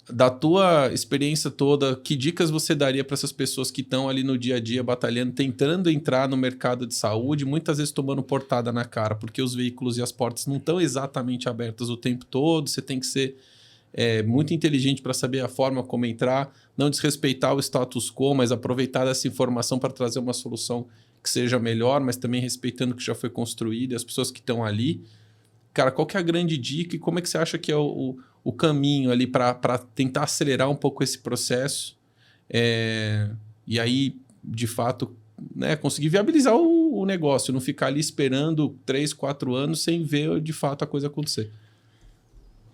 da tua experiência toda, que dicas você daria para essas pessoas que estão ali no dia a dia batalhando, tentando entrar no mercado de saúde, muitas vezes tomando portada na cara, porque os veículos e as portas não estão exatamente abertas o tempo todo, você tem que ser muito inteligente para saber a forma como entrar, não desrespeitar o status quo, mas aproveitar essa informação para trazer uma solução que seja melhor, mas também respeitando o que já foi construído e as pessoas que estão ali. Cara, qual que é a grande dica e como é que você acha que é o caminho ali para tentar acelerar um pouco esse processo e aí, de fato, né, conseguir viabilizar o negócio, não ficar ali esperando 3, 4 anos sem ver de fato a coisa acontecer?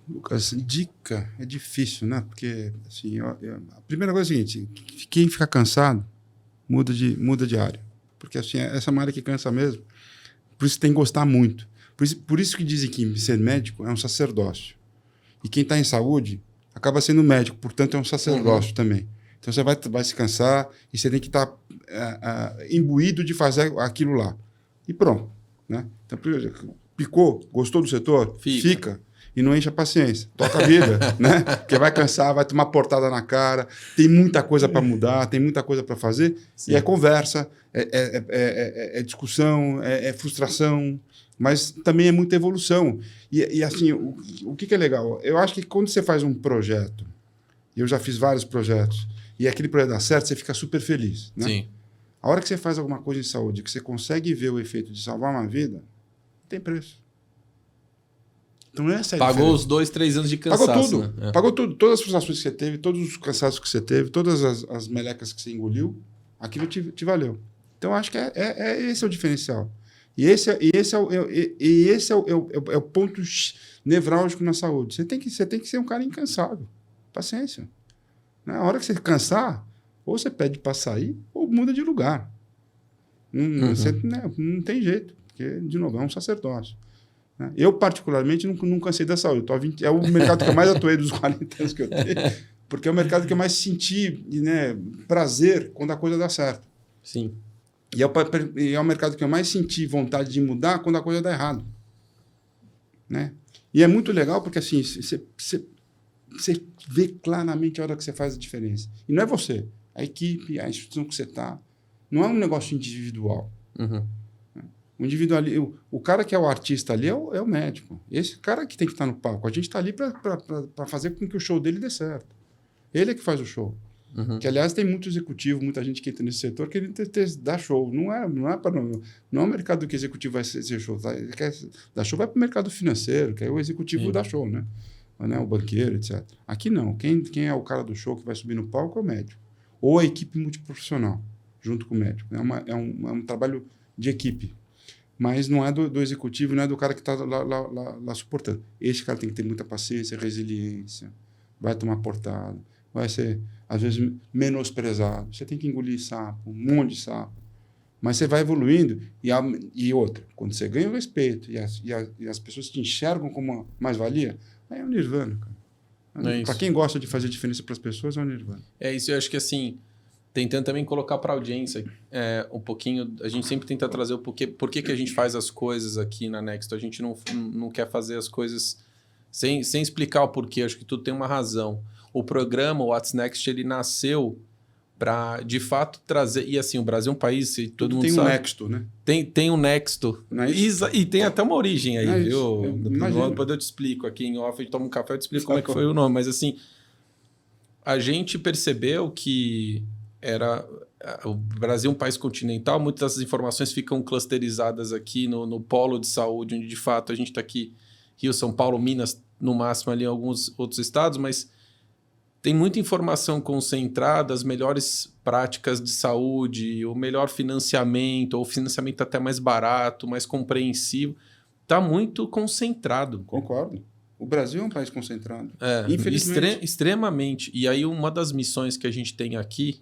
Lucas, dica é difícil, né? Porque assim, a primeira coisa é a seguinte: quem fica cansado muda de área. Porque assim, essa é uma área que cansa mesmo. Por isso tem que gostar muito. Por isso que dizem que ser médico é um sacerdócio. E quem está em saúde acaba sendo médico, portanto é um sacerdócio também. Então você vai se cansar e você tem que estar imbuído de fazer aquilo lá. E pronto. Né? Então, picou, gostou do setor? Fica. E não enche a paciência. Toca a vida, né? Porque vai cansar, vai tomar portada na cara, tem muita coisa para mudar, tem muita coisa para fazer. Sim. E é conversa, é discussão, é frustração, mas também é muita evolução. E assim, o que é legal? Eu acho que quando você faz um projeto, e eu já fiz vários projetos, e aquele projeto dá certo, você fica super feliz, né? Sim. A hora que você faz alguma coisa em saúde, que você consegue ver o efeito de salvar uma vida, não tem preço. Então, essa é a Pagou diferença. os 2, 3 anos de cansaço. Pagou tudo. Né? Pagou tudo. Todas as frustrações que você teve, todos os cansaços que você teve, todas as melecas que você engoliu, aquilo te valeu. Então, acho que esse é o diferencial. E esse é o ponto nevrálgico na saúde. Você tem que ser um cara incansável. Paciência. Na hora que você cansar, ou você pede para sair, ou muda de lugar. Não tem jeito. Porque, de novo, é um sacerdócio. Eu, particularmente, não cansei da saúde. É o mercado que eu mais atuei dos 40 anos que eu tenho, porque é o mercado que eu mais senti, né, prazer quando a coisa dá certo. Sim. E é o mercado que eu mais senti vontade de mudar quando a coisa dá errado. Né? E é muito legal porque assim, você vê claramente a hora que você faz a diferença. E não é você, a equipe, a instituição que você está. Não é um negócio individual. Uhum. O individual, o cara que é o artista ali é o médico. Esse cara que tem que estar no palco. A gente está ali para fazer com que o show dele dê certo. Ele é que faz o show. Uhum. Que, aliás, tem muito executivo, muita gente que entra nesse setor querendo dar show. Não é o mercado que o executivo vai ser show. Tá? Ele quer dar show, vai para o mercado financeiro, que aí o executivo dá show, né? O banqueiro, etc. Aqui não. Quem é o cara do show que vai subir no palco é o médico. Ou a equipe multiprofissional, junto com o médico. É um trabalho de equipe. Mas não é do executivo, não é do cara que está lá suportando. Esse cara tem que ter muita paciência, resiliência, vai tomar portada, vai ser, às vezes, menosprezado. Você tem que engolir sapo, um monte de sapo. Mas você vai evoluindo. E outra, quando você ganha o respeito e as pessoas te enxergam como uma mais-valia, aí é o nirvana, cara. Para quem gosta de fazer diferença para as pessoas, é o Nirvana. É isso, eu acho que assim, tentando também colocar para a audiência um pouquinho, a gente sempre tenta trazer o porquê, por que a gente faz as coisas aqui na Next. A gente não quer fazer as coisas sem explicar o porquê, acho que tudo tem uma razão. O programa, o What's Next, ele nasceu para, de fato, trazer... E assim, o Brasil é um país, e todo mundo tem sabe... Tem um Nexto, né? Tem um Nexto. Não é isso? E tem até uma origem aí, Não é viu? Depois eu te explico aqui em off, a gente toma um café, eu te explico como é que foi o nome. Mas assim, a gente percebeu que o Brasil é um país continental, muitas das informações ficam clusterizadas aqui no polo de saúde, onde de fato a gente está aqui, Rio, São Paulo, Minas, no máximo ali em alguns outros estados, mas tem muita informação concentrada, as melhores práticas de saúde, o melhor financiamento, ou financiamento até mais barato, mais compreensivo, está muito concentrado. Concordo. O Brasil é um país concentrado. Infelizmente. Extremamente. E aí uma das missões que a gente tem aqui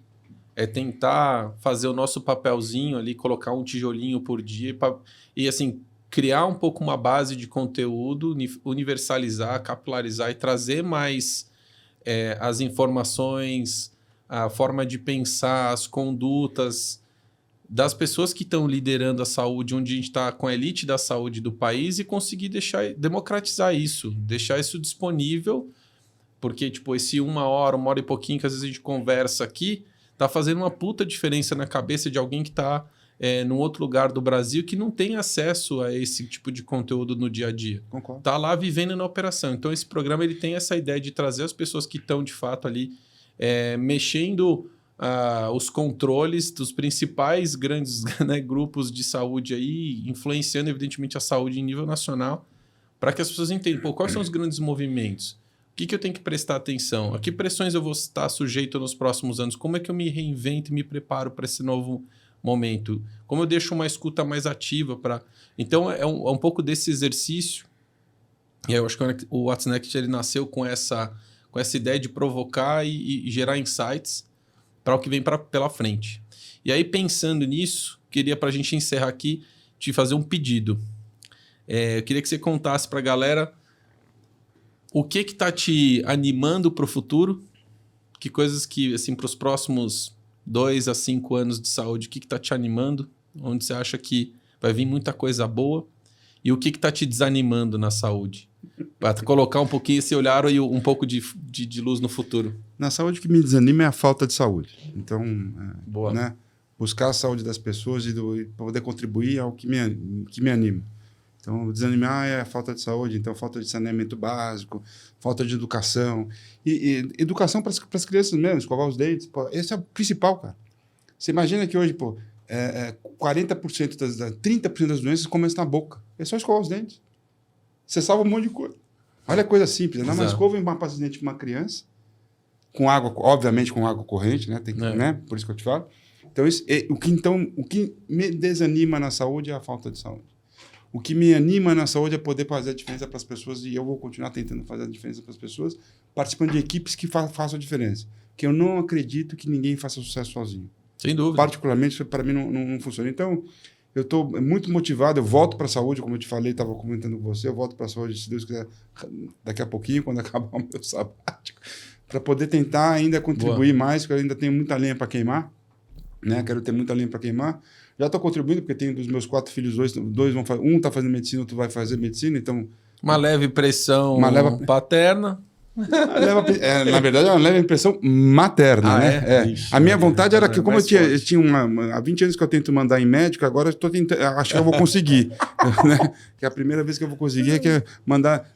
é tentar fazer o nosso papelzinho ali, colocar um tijolinho por dia e assim, criar um pouco uma base de conteúdo, universalizar, capilarizar e trazer mais as informações, a forma de pensar, as condutas das pessoas que estão liderando a saúde, onde a gente está com a elite da saúde do país e conseguir democratizar isso, deixar isso disponível, porque tipo, esse uma hora e pouquinho que às vezes a gente conversa aqui, tá fazendo uma puta diferença na cabeça de alguém que está num outro lugar do Brasil que não tem acesso a esse tipo de conteúdo no dia a dia. Concordo. Tá lá vivendo na operação. Então, esse programa ele tem essa ideia de trazer as pessoas que estão, de fato, ali mexendo os controles dos principais grandes grupos de saúde aí, influenciando, evidentemente, a saúde em nível nacional, para que as pessoas entendam quais são os grandes movimentos. O que eu tenho que prestar atenção? A que pressões eu vou estar sujeito nos próximos anos? Como é que eu me reinvento e me preparo para esse novo momento? Como eu deixo uma escuta mais ativa para... Então, é um pouco desse exercício. E eu acho que o What's Next ele nasceu com essa ideia de provocar e gerar insights para o que vem pela frente. E aí, pensando nisso, queria, para a gente encerrar aqui, te fazer um pedido. Eu queria que você contasse para a galera o que está te animando para o futuro, que coisas que, assim, para os próximos 2 a 5 anos de saúde, o que está te animando, onde você acha que vai vir muita coisa boa, e o que está te desanimando na saúde? Para colocar um pouquinho esse olhar e um pouco de luz no futuro. Na saúde, o que me desanima é a falta de saúde. Então, Boa. Né, buscar a saúde das pessoas e poder contribuir ao que me anima. Então, desanimar é a falta de saúde, então falta de saneamento básico, falta de educação. E educação para as crianças mesmo, escovar os dentes. Pô, esse é o principal, cara. Você imagina que hoje, 40%, 30% das doenças começam na boca. É só escovar os dentes. Você salva um monte de coisa. Olha a coisa simples. Não, mas escova uma pasta de dente para uma criança, com água, obviamente com água corrente, né? Tem que, né? Por isso que eu te falo. Então, o que me desanima na saúde é a falta de saúde. O que me anima na saúde é poder fazer a diferença para as pessoas, e eu vou continuar tentando fazer a diferença para as pessoas, participando de equipes que façam a diferença. Que eu não acredito que ninguém faça sucesso sozinho. Sem dúvida. Particularmente, para mim, não funciona. Então, eu estou muito motivado, eu volto para a saúde, como eu te falei, estava comentando com você, eu volto para a saúde, se Deus quiser, daqui a pouquinho, quando acabar o meu sabático, para poder tentar ainda contribuir mais, porque eu ainda tenho muita lenha para queimar, né? Quero ter muita lenha para queimar. Já estou contribuindo, porque tenho dos meus 4 filhos, dois vão fazer, um está fazendo medicina, outro vai fazer medicina, então... Uma leve pressão paterna. Na verdade, é uma leve impressão materna, né? Ixi, a minha vontade era que, como eu tinha há 20 anos que eu tento mandar em médico, agora eu estou tentando, acho que eu vou conseguir. Né? Que é a primeira vez que eu vou conseguir,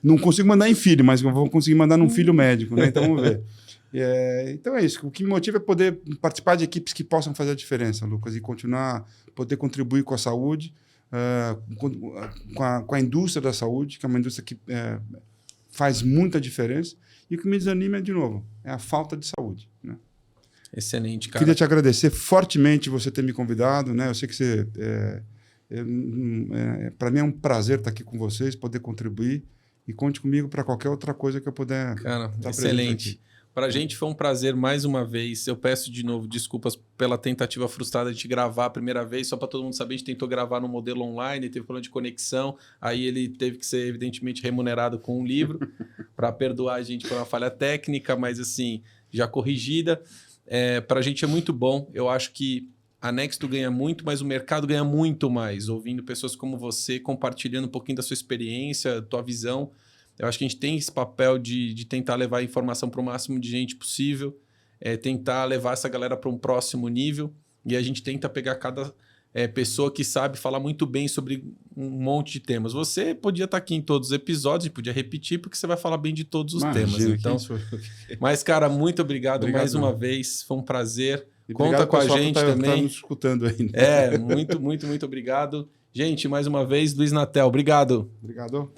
não consigo mandar em filho, mas eu vou conseguir mandar num filho médico, né? Então vamos ver. Então é isso. O que me motiva é poder participar de equipes que possam fazer a diferença, Lucas, e poder contribuir com a saúde, com a indústria da saúde, que é uma indústria que faz muita diferença. E o que me desanima, de novo, é a falta de saúde. Né? Excelente, cara. Queria te agradecer fortemente você ter me convidado. Né? Eu sei que você... para mim é um prazer estar aqui com vocês, poder contribuir. E conte comigo para qualquer outra coisa que eu puder. Cara, excelente. Para a gente foi um prazer mais uma vez. Eu peço de novo desculpas pela tentativa frustrada de gravar a primeira vez. Só para todo mundo saber, a gente tentou gravar no modelo online, teve problema de conexão. Aí ele teve que ser, evidentemente, remunerado com um livro para perdoar a gente por uma falha técnica, mas assim, já corrigida. Para a gente é muito bom. Eu acho que a Nexto ganha muito, mas o mercado ganha muito mais. Ouvindo pessoas como você, compartilhando um pouquinho da sua experiência, tua visão. Eu acho que a gente tem esse papel de tentar levar a informação para o máximo de gente possível, tentar levar essa galera para um próximo nível, e a gente tenta pegar cada pessoa que sabe falar muito bem sobre um monte de temas. Você podia estar aqui em todos os episódios, podia repetir, porque você vai falar bem de todos os temas. Então, mas, cara, muito obrigado mais uma vez, foi um prazer. E conta com a gente também. Tá nos escutando aí. Muito, muito, muito obrigado. Gente, mais uma vez, Luiz Natel, obrigado. Obrigado.